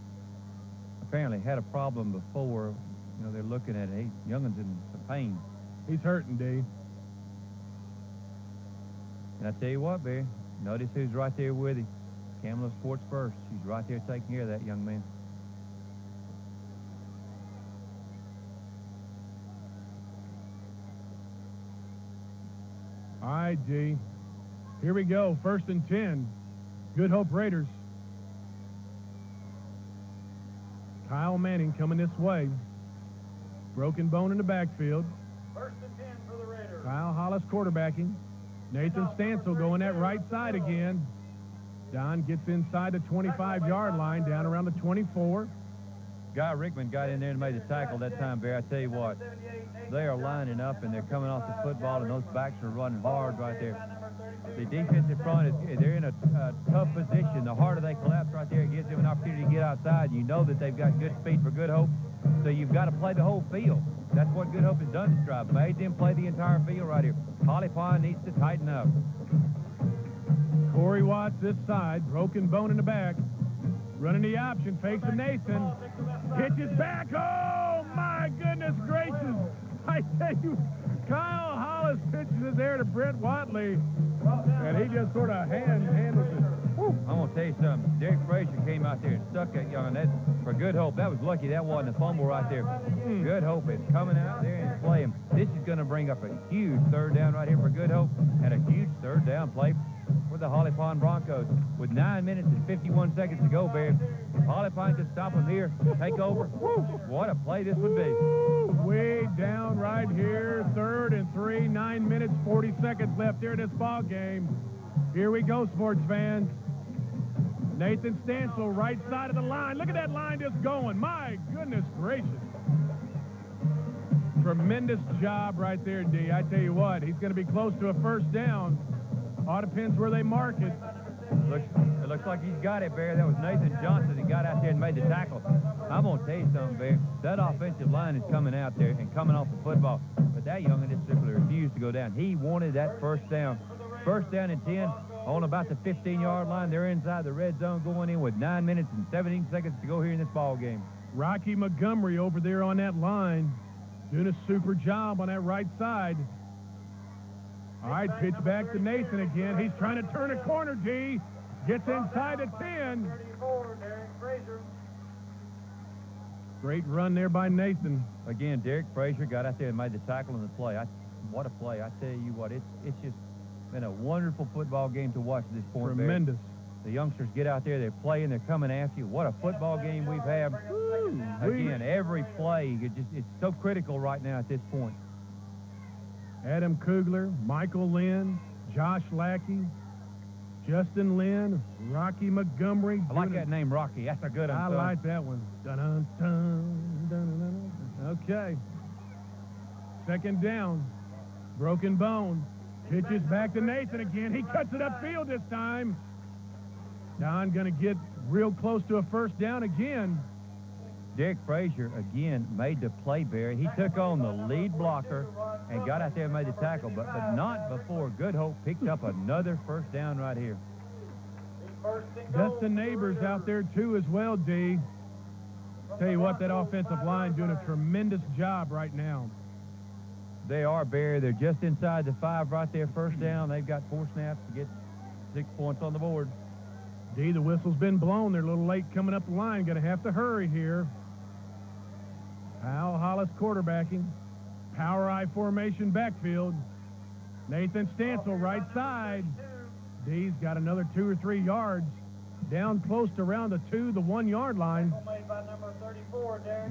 apparently had a problem before. You know, they're looking at it. Young'un's in some pain. He's hurting, D. And I tell you what, Barry, notice who's right there with him. Camelot Sports First. He's right there taking care of that young man. All right, D. Here we go, 1st and 10. Good Hope Raiders. Kyle Manning coming this way. Broken bone in the backfield. 1st and 10 for the Raiders. Kyle Hollis quarterbacking. Nathan Stansel going that right side again. Don gets inside the 25-yard line, down around the 24. Guy Rickman got in there and made the tackle that time, Bear. I tell you what, they are lining up, and they're coming off the football, and those backs are running hard right there. The defensive front, they're in a tough position. The harder they collapse right there, it gives them an opportunity to get outside. You know that they've got good speed for Good Hope, so you've got to play the whole field. That's what Good Hope has done this drive. Made them play the entire field right here. Holly Pond needs to tighten up. Corey Watts this side, broken bone in the back. Running the option, fakes to Nathan. Pitches back. Oh, my goodness gracious. I tell you, Kyle Hollis pitches it there to Brent Watley, and he just sort of handles it. Woo. I'm going to tell you something. Derek Frazier came out there and stuck that young. That's for Good Hope. That was lucky. That wasn't a fumble right there. Good Hope is coming out there and playing. This is going to bring up a huge third down right here for Good Hope, and a huge third down play for the Holly Pond Broncos. With 9 minutes and 51 seconds to go, Bear, if Holly Pond can stop them here, take over, what a play this would be. Way down right here, 3rd and 3, 9 minutes, 40 seconds left here in this ball game. Here we go, sports fans. Nathan Stansel, right side of the line. Look at that line just going. My goodness gracious. Tremendous job right there, D. I tell you what, he's going to be close to a first down. All depends where they mark it. It looks like he's got it, Bear. That was Nathan Johnson that got out there and made the tackle. I'm going to tell you something, Bear. That offensive line is coming out there and coming off the football. But that young'un just simply refused to go down. He wanted that first down. First down and 10 on about the 15-yard line. They're inside the red zone going in with 9 minutes and 17 seconds to go here in this ball game. Rocky Montgomery over there on that line doing a super job on that right side. All right, pitch back to Nathan again. He's trying to turn a corner, D. Gets inside the 10. Great run there by Nathan. Again, Derek Frazier got out there and made the tackle on the play. What a play. I tell you what, it's just been a wonderful football game to watch at this point. Tremendous. Bear. The youngsters get out there, they're playing, they're coming after you. What a football game we've had. Again, every play, it's so critical right now at this point. Adam Kugler, Michael Lynn, Josh Lackey, Justin Lynn, Rocky Montgomery. I like that name, Rocky. That's a good one. I like that one. Dun, dun, dun, dun, dun. Okay. Second down. Broken bone. Pitches back to Nathan again. He cuts it upfield this time. Don going to get real close to a first down again. Derek Frazier, again, made the play, Barry. He took on the lead blocker and got out there and made the tackle, but not before Good Hope picked up another first down right here. Dustin Neighbors out there, too, as well, D. Tell you what, that offensive line doing a tremendous job right now. They are, Barry. They're just inside the 5 right there, first down. They've got 4 snaps to get 6 points on the board. D, the whistle's been blown. They're a little late coming up the line. Going to have to hurry here. Kyle Hollis quarterbacking. Power I formation backfield. Nathan Stansel right side. D's got another 2 or 3 yards. Down close to around the 2, the 1 yard line.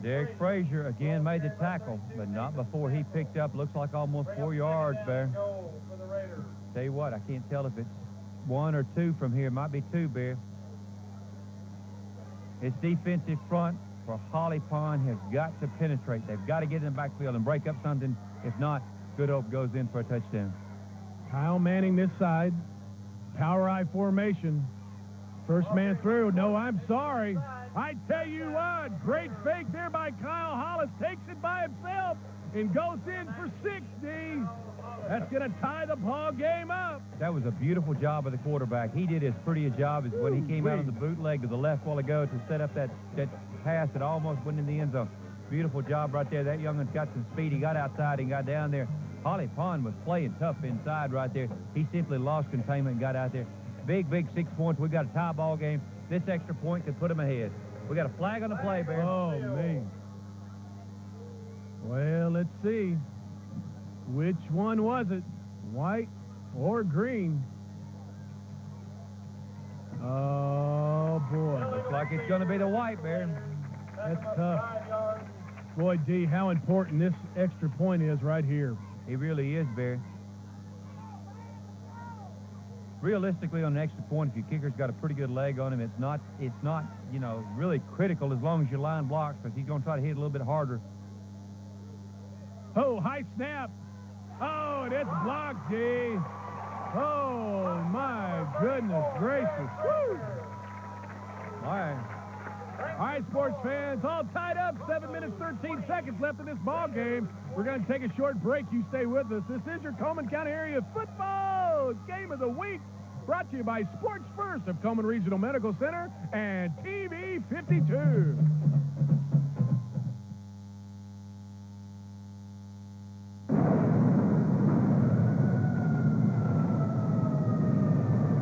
Derek Frazier again made the tackle, but not before he picked up, looks like almost 4 yards there. Tell you what, I can't tell if it's 1 or 2 from here. It might be 2, Bear. Its defensive front for Holly Pond has got to penetrate. They've got to get in the backfield and break up something. If not, Good Hope goes in for a touchdown. Kyle Manning this side. Power I formation. First man through. No, I'm sorry. I tell you what, great fake there by Kyle Hollis. Takes it by himself and goes in for 60. That's going to tie the ball game up. That was a beautiful job of the quarterback. He did as pretty a job as when he came out on the bootleg to the left while ago to set up that pass that almost went in the end zone. Beautiful job right there. That young'un's got some speed. He got outside and got down there. Holly Pond was playing tough inside right there. He simply lost containment and got out there. Big 6 points. We got a tie ball game. This extra point could put them ahead. We got a flag on the play, Bear. Oh, man. Well, let's see. Which one was it? White or green? Oh, boy. Looks like it's going to be the white, Bear. That's tough. Boy, D, how important this extra point is right here. It really is, Bear. realistically, on an extra point, if your kicker's got a pretty good leg on him, it's not, you know, really critical as long as your line blocks, because he's going to try to hit a little bit harder. Oh, high snap. Oh, and it's blocked, G. Oh, my goodness gracious. Woo! All right. All right, sports fans, all tied up. 7 minutes, 13 seconds left in this ball game. We're going to take a short break. You stay with us. This is your Coleman County Area Football Game of the Week, brought to you by Sports First of Coleman Regional Medical Center and TV 52.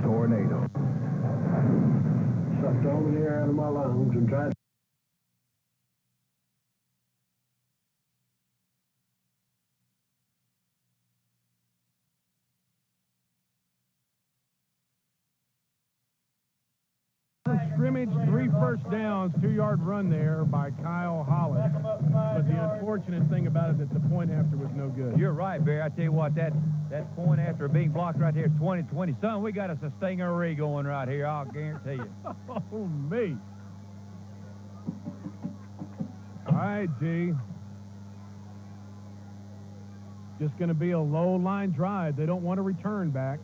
Tornado. Sucked all the air out of my lungs and tried. Scrimmage, 3 first downs, 2-yard run there by Kyle Hollis. But the unfortunate thing about it is that the point after was no good. You're right, Barry. I tell you what, that point after being blocked right here is 20-20. Son, we got us a stingery going right here, I'll guarantee you. Oh, me. All right, G. Just going to be a low-line drive. They don't want to return back.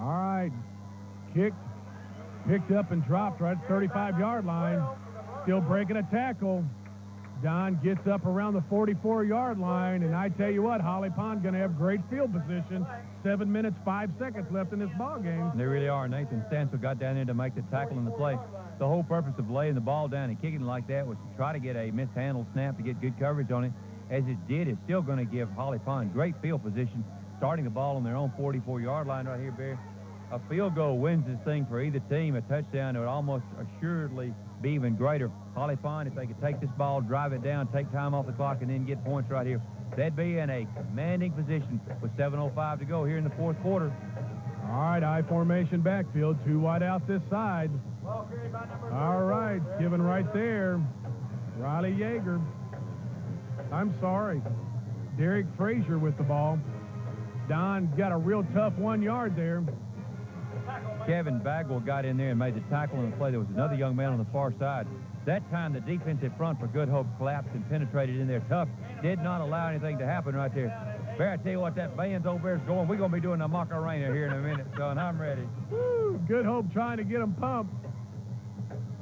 All right. Kicked, picked up and dropped right at the 35-yard line. Still breaking a tackle. Don gets up around the 44-yard line, and I tell you what, Holly Pond going to have great field position. 7 minutes, 5 seconds left in this ball game. They really are. Nathan Stansel got down there to make the tackle in the play. The whole purpose of laying the ball down and kicking it like that was to try to get a mishandled snap to get good coverage on it. As it did, it's still going to give Holly Pond great field position, starting the ball on their own 44-yard line right here, Barry. A field goal wins this thing for either team. A touchdown would almost assuredly be even greater. Holly Pond, if they could take this ball, drive it down, take time off the clock, and then get points right here, they'd be in a commanding position with 7:05 to go here in the fourth quarter. All right, I formation backfield, 2 wide out this side. All right, given right there. Riley Yeager. I'm sorry. Derek Frazier with the ball. Don got a real tough 1 yard there. Kevin Bagwell got in there and made the tackle on the play. There was another young man on the far side. That time, the defensive front for Good Hope collapsed and penetrated in there tough. Did not allow anything to happen right there. Bear, I tell you what, that band's over there's going. We're going to be doing a Macarena here in a minute, son. I'm ready. Woo, Good Hope trying to get them pumped.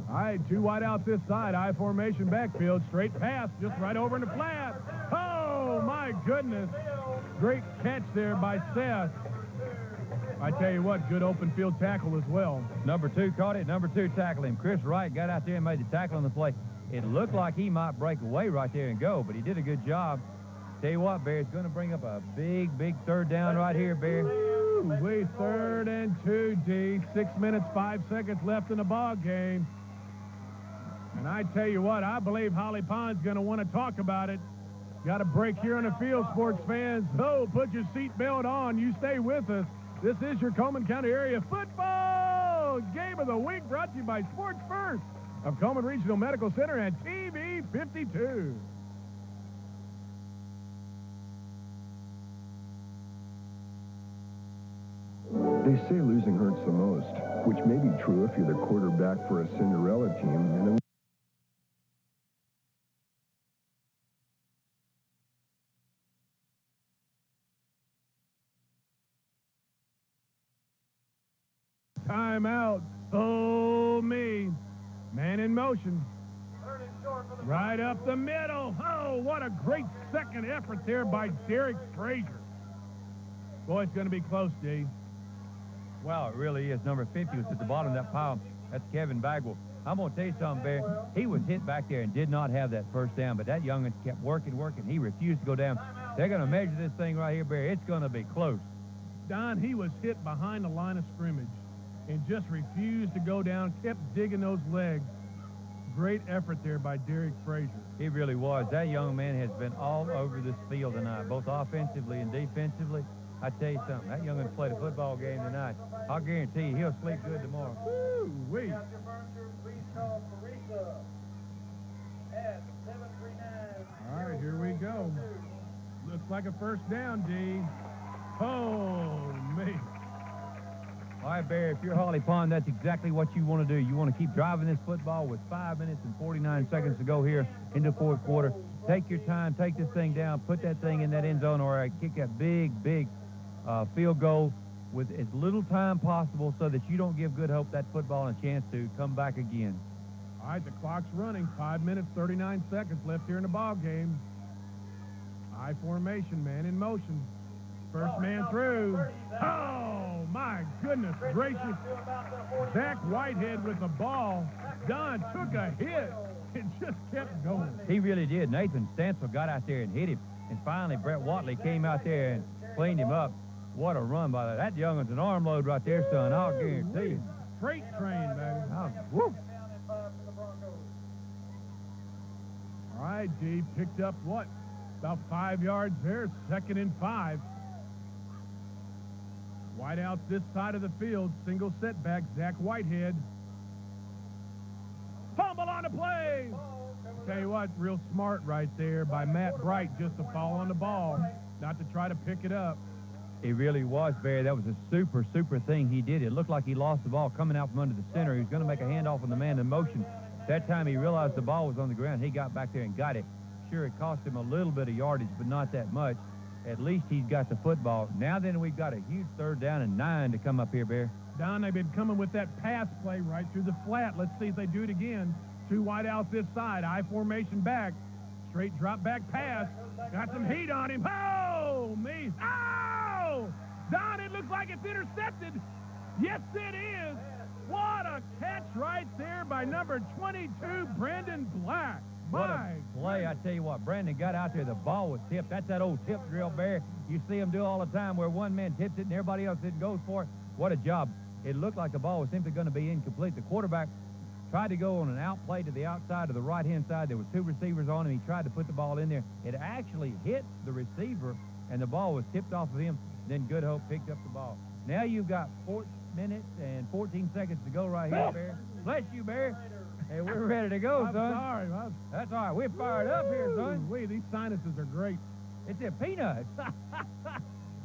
All right, 2 wide out this side. I formation backfield. Straight pass, just right over in the flat. Oh, my goodness. Great catch there by Seth. I tell you what, good open field tackle as well. Number 2 caught it. Number 2 tackled him. Chris Wright got out there and made the tackle on the play. It looked like he might break away right there and go, but he did a good job. Tell you what, Barry, it's going to bring up a big 3rd down right here, Barry. We 3rd and 2, D. 6 minutes, 5 seconds left in the ball game. And I tell you what, I believe Holly Pond's going to want to talk about it. Got a break here on the field, sports fans. Oh, put your seatbelt on. You stay with us. This is your Coleman County Area Football Game of the Week, brought to you by Sports First of Coleman Regional Medical Center and TV 52. They say losing hurts the most, which may be true if you're the quarterback for a Cinderella team. And Timeout. Oh, me. Man in motion. Right up the middle. Oh, what a great second effort there by Derek Frazier. Boy, it's going to be close, D. Well, it really is. Number 50 was at the bottom of that pile. That's Kevin Bagwell. I'm going to tell you something, Barry. He was hit back there and did not have that first down, but that young'un kept working. He refused to go down. They're going to measure this thing right here, Barry. It's going to be close. Don, he was hit behind the line of scrimmage and just refused to go down, kept digging those legs. Great effort there by Derek Frazier. He really was. That young man has been all over this field tonight, both offensively and defensively. I tell you something, that young'un played a football game tonight. I'll guarantee you he'll sleep good tomorrow. Woo-wee. All right, here we go. Looks Looks like a first down, D. Oh, me. All right, Barry, if you're Holly Pond, that's exactly what you want to do. You want to keep driving this football with 5 minutes and 49 seconds to go here into the fourth quarter. Take your time, take this thing down, put that thing in that end zone, or kick that big field goal with as little time possible so that you don't give Good Hope that football a chance to come back again. All right, the clock's running. 5 minutes, 39 seconds left here in the ball game. I formation, man in motion. First man through. Oh, my goodness gracious. Zach Whitehead with the ball. Don took a hit. It just kept going. He really did. Nathan Stansel got out there and hit him. And finally, Brett Watley came out there and cleaned him up. What a run by that. That young one's an arm load right there, son. I'll guarantee you. Freight train, baby. Oh, whoop. All right, D picked up what? About 5 yards there. 2nd and 5. Wideouts this side of the field. Single setback, Zach Whitehead. Fumble on the play. Tell you what, real smart right there by Matt Bright just to fall on the ball, not to try to pick it up. It really was, Barry. That was a super thing he did. It looked like he lost the ball coming out from under the center. He was going to make a handoff on the man in motion. That time he realized the ball was on the ground. He got back there and got it. Sure, it cost him a little bit of yardage, but not that much. At least he's got the football. Now then, we've got a huge 3rd down and 9 to come up here, Barry. Don, they've been coming with that pass play right through the flat. Let's see if they do it again. 2 wideouts this side. I formation back. Straight drop back pass. Got some heat on him. Oh, me. Oh! Don, it looks like it's intercepted. Yes, it is. What a catch right there by number 22, Brandon Black. What a play. I tell you what, Brandon got out there. The ball was tipped. That's that old tip drill, Barry. You see him do all the time where one man tips it and everybody else goes for it. What a job. It looked like the ball was simply going to be incomplete. The quarterback tried to go on an out play to the outside of the right-hand side. There was 2 receivers on him. He tried to put the ball in there. It actually hit the receiver, and the ball was tipped off of him. Then Good Hope picked up the ball. Now you've got 4 minutes and 14 seconds to go right here, Barry. Bless you, Barry. Hey, we're ready to go, son. I'm sorry. That's all right. We're fired up here, son. Wait, these sinuses are great. It's a peanut.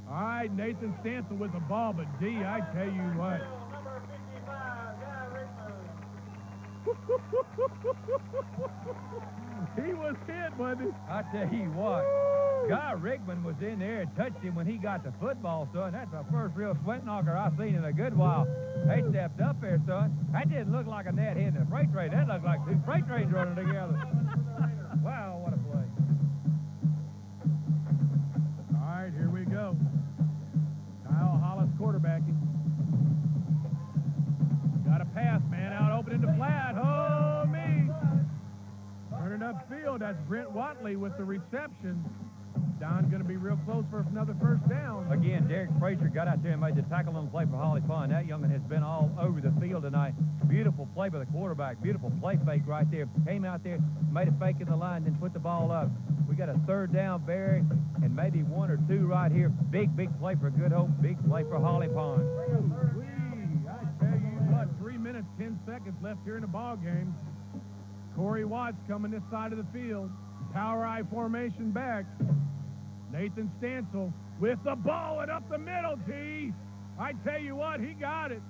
All right, Nathan Stansel with the ball, but D, I tell you what. Number 55, Guy Rickman. He was hit, wasn't he? I tell you what, Guy Rickman was in there and touched him when he got the football, son. That's the first real sweat knocker I've seen in a good while. They stepped up there, son. That didn't look like a net hitting a freight train. That looked like 2 freight trains running together. Wow, what a play. All right, here we go. Kyle Hollis quarterbacking. Got a pass, man, out open in the flat. Oh, me. Turning upfield, that's Brent Watley with the reception. Don's going to be real close for another first down. Again, Derek Frazier got out there and made the tackle on the play for Holly Pond. That young'un has been all over the field tonight. Beautiful play by the quarterback. Beautiful play fake right there. Came out there, made a fake in the line, then put the ball up. We got a 3rd down, Barry, and maybe 1 or 2 right here. Big play for Good Hope. Big play for Holly Pond. I tell you what, 3 minutes, 10 seconds left here in the ball game. Corey Watts coming this side of the field. Power I formation back. Nathan Stansel with the ball and up the middle, T. I tell you what, he got it.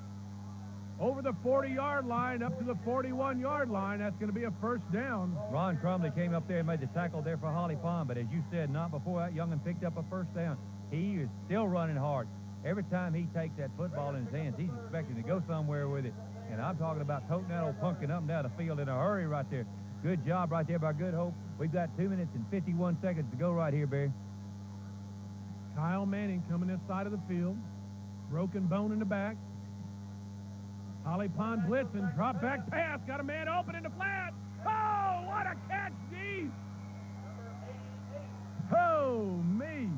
Over the 40-yard line, up to the 41-yard line. That's going to be a first down. Ron Crumley came up there and made the tackle there for Holly Pond, but as you said, not before that young'un picked up a first down. He is still running hard. Every time he takes that football in his hands, he's expecting to go somewhere with it. And I'm talking about toting that old pumpkin up and down the field in a hurry right there. Good job right there by Good Hope. We've got 2 minutes and 51 seconds to go right here, Barry. Kyle Manning coming this side of the field. Broken bone in the back. Holly Pond blitzing. Drop back pass. Got a man open in the flat. Oh, what a catch, D. Oh, me.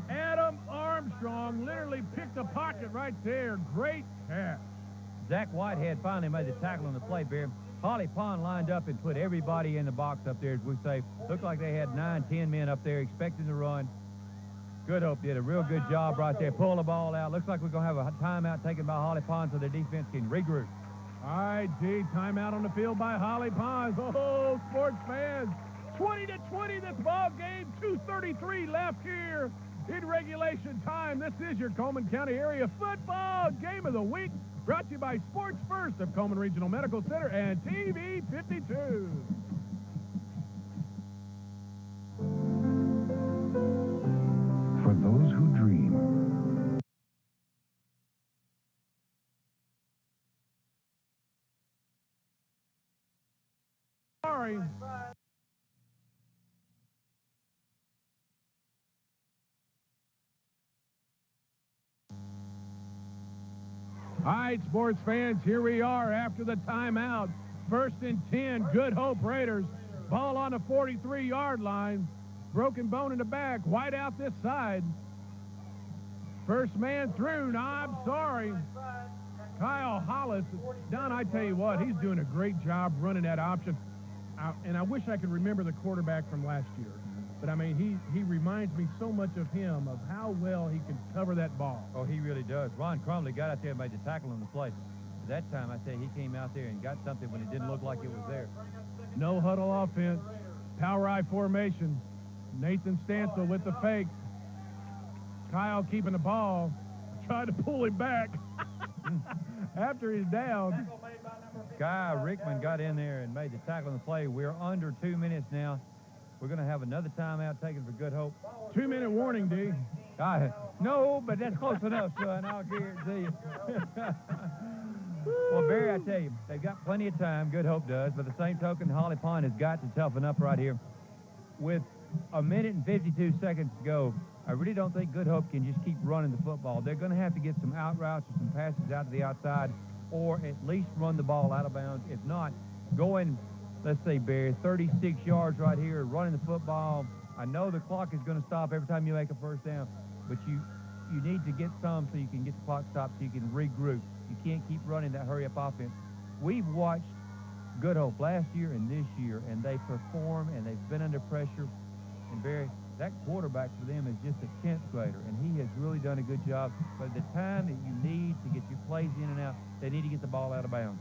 Adam Armstrong literally picked a pocket right there. Great catch. Zach Whitehead finally made the tackle on the play, Barry. Holly Pond lined up and put everybody in the box up there, as we say. Looked like they had 9, 10 men up there expecting to run. Good Hope did a real good job right there. Pull the ball out. Looks like we're going to have a timeout taken by Holly Pond so their defense can regroup. All right, G, timeout on the field by Holly Pond. Oh, sports fans. 20-20 this ball game. 2:33 left here in regulation time. This is your Coleman County Area Football Game of the Week, brought to you by Sports First of Coleman Regional Medical Center and TV 52. For those who dream, sorry. All right, sports fans, here we are after the timeout. 1st and 10, Good Hope Raiders. Ball on the 43-yard line. Broken bone in the back, wide out this side. First man through, no, I'm sorry. Kyle Hollis. Don, I tell you what, he's doing a great job running that option. And I wish I could remember the quarterback from last year. But, I mean, he reminds me so much of him, of how well he can cover that ball. Oh, he really does. Ron Crumley got out there and made the tackle on the play. That time, I tell you, he came out there and got something when it didn't look like it was there. No huddle offense. Power I formation. Nathan Stansel with the fake. Kyle keeping the ball. Tried to pull him back after he's down. Guy Rickman got in there and made the tackle on the play. We're under 2 minutes now. We're going to have another timeout taken for Good Hope. 2-minute warning, D. No, but that's close enough, son. I'll guarantee you. Well, Barry, I tell you, they've got plenty of time. Good Hope does. But the same token, Holly Pond has got to toughen up right here. With 1 minute and 52 seconds to go, I really don't think Good Hope can just keep running the football. They're going to have to get some out routes or some passes out to the outside, or at least run the ball out of bounds. If not, going, let's say, Barry, 36 yards right here, running the football. I know the clock is going to stop every time you make a first down, but you need to get some so you can get the clock stopped so you can regroup. You can't keep running that hurry-up offense. We've watched Good Hope last year and this year, and they perform, and they've been under pressure. And, Barry, that quarterback for them is just a 10th grader, and he has really done a good job. But at the time that you need to get your plays in and out, they need to get the ball out of bounds.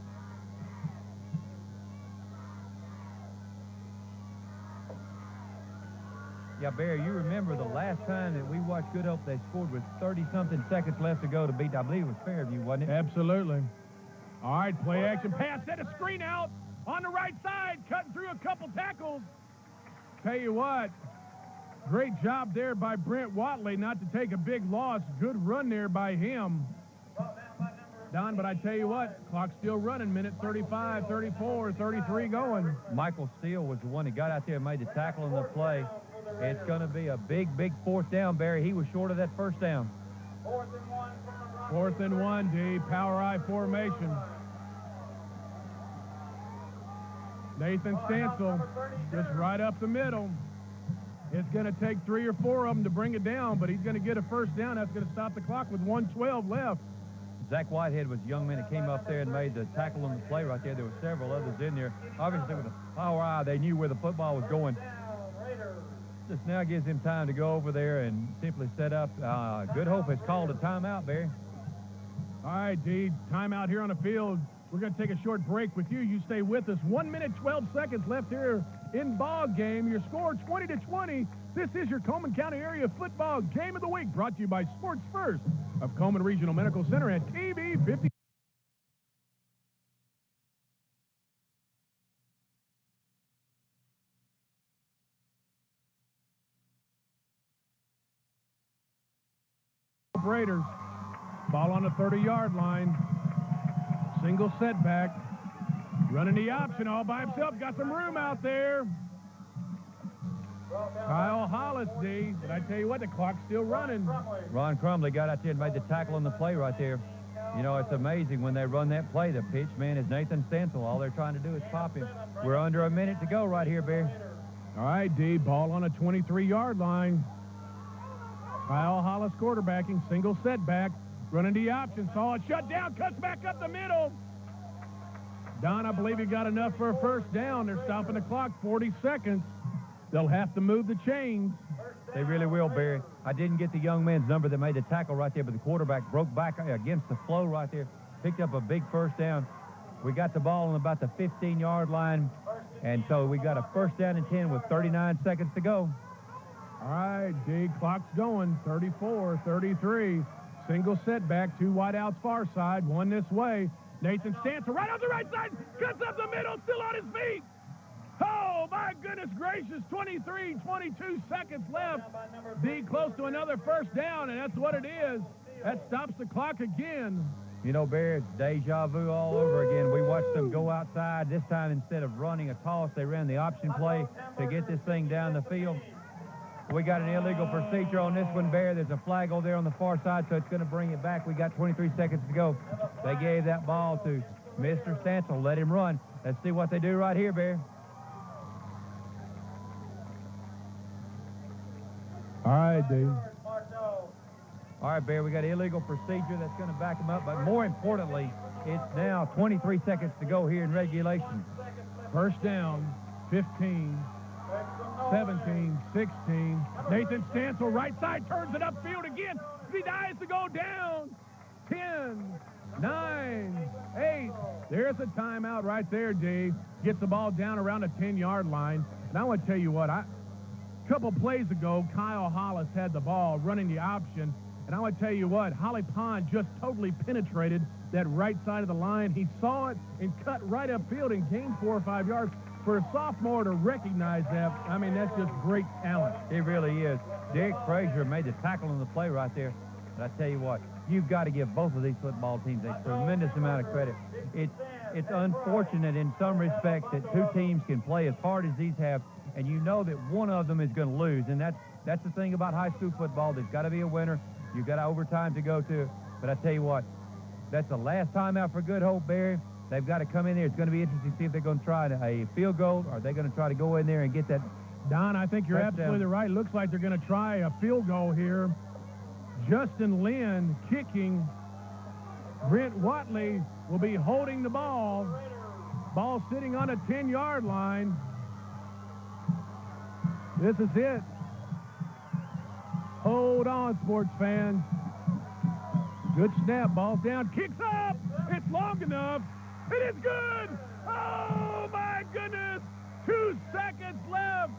Yeah, Barry, you remember the last time that we watched Good Hope, they scored with 30-something seconds left to go to beat, I believe it was Fairview, wasn't it? Absolutely. All right, play action pass, set a screen out on the right side, cutting through a couple tackles. Tell you what, great job there by Brent Watley not to take a big loss. Good run there by him. Don, but I tell you what, clock's still running, minute 35, 34, 33 going. Michael Steele was the one that got out there and made the tackle on the play. It's going to be a big, big 4th down, Barry. He was short of that 1st down. 4th and 1, D, power I formation. Nathan Stansel just right up the middle. It's going to take 3 or 4 of them to bring it down, but he's going to get a 1st down. That's going to stop the clock with 1:12 left. Zach Whitehead was a young man that came up there and made the tackle on the play right there. There were several others in there. Obviously, with a power eye, they knew where the football was going. This now gives him time to go over there and simply set up. Good Hope has called a timeout, Barry. All right, D, timeout here on the field. We're going to take a short break with you. You stay with us. 1 minute, 12 seconds left here in ball game. Your score 20-20. This is your Coleman County Area Football Game of the Week, brought to you by Sports First of Coleman Regional Medical Center and TV 50. Raiders. Ball on the 30-yard line. Single setback. Running the option all by himself. Got some room out there. Kyle Hollis, D. But I tell you what, the clock's still running. Ron Crumley got out there and made the tackle on the play right there. You know, it's amazing when they run that play. The pitch man is Nathan Stansel. All they're trying to do is pop him. We're under a minute to go right here, Barry. All right, D. Ball on a 23-yard line. Kyle Hollis quarterbacking. Single setback. Running the option. Saw it shut down. Cuts back up the middle. Don, I believe he got enough for a 1st down. They're stopping the clock. 40 seconds. They'll have to move the chains. They really will, Barry. I didn't get the young man's number that made the tackle right there, but the quarterback broke back against the flow right there. Picked up a big 1st down. We got the ball on about the 15-yard line. And so we got a first down and 10 with 39 seconds to go. All right, D, clock's going, 34, 33. Single setback, 2 wide outs far side, 1 this way. Nathan Stansel right on the right side, cuts up the middle, still on his feet. Oh, my goodness gracious, 23, 22 seconds left. D close to another first down, and that's what it is. That stops the clock again. You know, Barry, it's deja vu all over again. We watched them go outside. This time, instead of running a toss, they ran the option play to get this thing down the field. We got an illegal procedure on this one, Barry. There's a flag over there on the far side, so it's going to bring it back. We got 23 seconds to go. They gave that ball to Mr. Stansel. Let him run. Let's see what they do right here, Barry. All right, D. All right, Barry, we got illegal procedure that's going to back him up. But more importantly, it's now 23 seconds to go here in regulation. First down, 15, 17, 16. Nathan Stansel, right side, turns it upfield again. He dies to go down. 10, 9, 8. There's a timeout right there, D. Gets the ball down around the 10-yard line. And I want to tell you what, a couple plays ago, Kyle Hollis had the ball running the option. And I want to tell you what, Holly Pond just totally penetrated that right side of the line. He saw it and cut right upfield and gained 4 or 5 yards. For a sophomore to recognize that, I mean, that's just great talent. It really is. Derek Frazier made the tackle on the play right there. But I tell you what, you've got to give both of these football teams a tremendous amount of credit. It's unfortunate in some respects that 2 teams can play as hard as these have, and you know that one of them is going to lose. And that's the thing about high school football. There's got to be a winner. You've got overtime to go to. But I tell you what, that's the last time out for Good Hope, Barry. They've got to come in there. It's going to be interesting to see if they're going to try a field goal, or are they going to try to go in there and get that. Don, I think you're absolutely right. Looks like they're going to try a field goal here. Justin Lynn kicking. Brent Watley will be holding the ball. Ball sitting on a 10-yard line. This is it. Hold on, sports fans. Good snap. Ball's down. Kicks up. It's long enough. It is good. Oh, my goodness. 2 seconds left.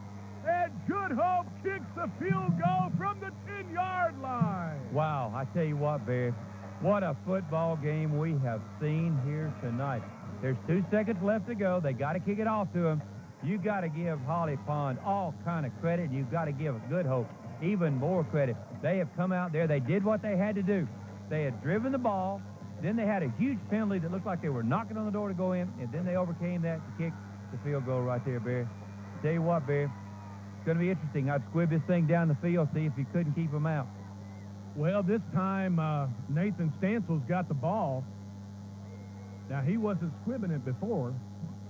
And Good Hope kicks a field goal from the 10-yard line. Wow, I tell you what, Barry, what a football game we have seen here tonight. There's 2 seconds left to go. They got to kick it off to him. You got to give Holly Pond all kind of credit, and you've got to give Good Hope even more credit. They have come out there. They did what they had to do. They had driven the ball. Then they had a huge penalty that looked like they were knocking on the door to go in, and then they overcame that to kick the field goal right there, Barry. Tell you what, Barry, it's going to be interesting. I'd squib this thing down the field, see if you couldn't keep them out. Well, this time Nathan Stansel's got the ball. Now, he wasn't squibbing it before.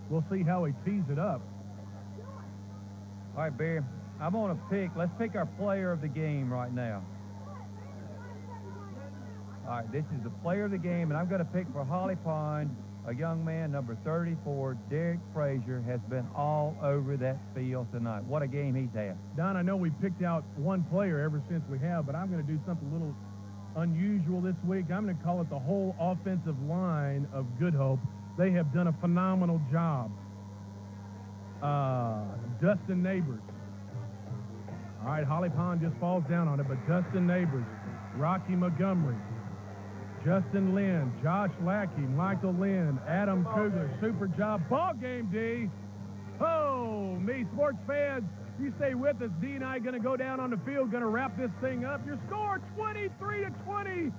We'll see how he tees it up. All right, Barry, I'm going to let's pick our player of the game right now. All right, this is the player of the game, and I'm going to pick for Holly Pond, a young man, number 34, Derek Frazier, has been all over that field tonight. What a game he's had. Don, I know we picked out one player ever since we have, but I'm going to do something a little unusual this week. I'm going to call it the whole offensive line of Good Hope. They have done a phenomenal job. Dustin Neighbors. All right, Holly Pond just falls down on it, but Dustin Neighbors, Rocky Montgomery, Justin Lynn, Josh Lackey, Michael Lynn, Adam Kugler. Super job. Ball game, D. Oh, me sports fans, you stay with us. D and I going to go down on the field, going to wrap this thing up. Your score, 23-20.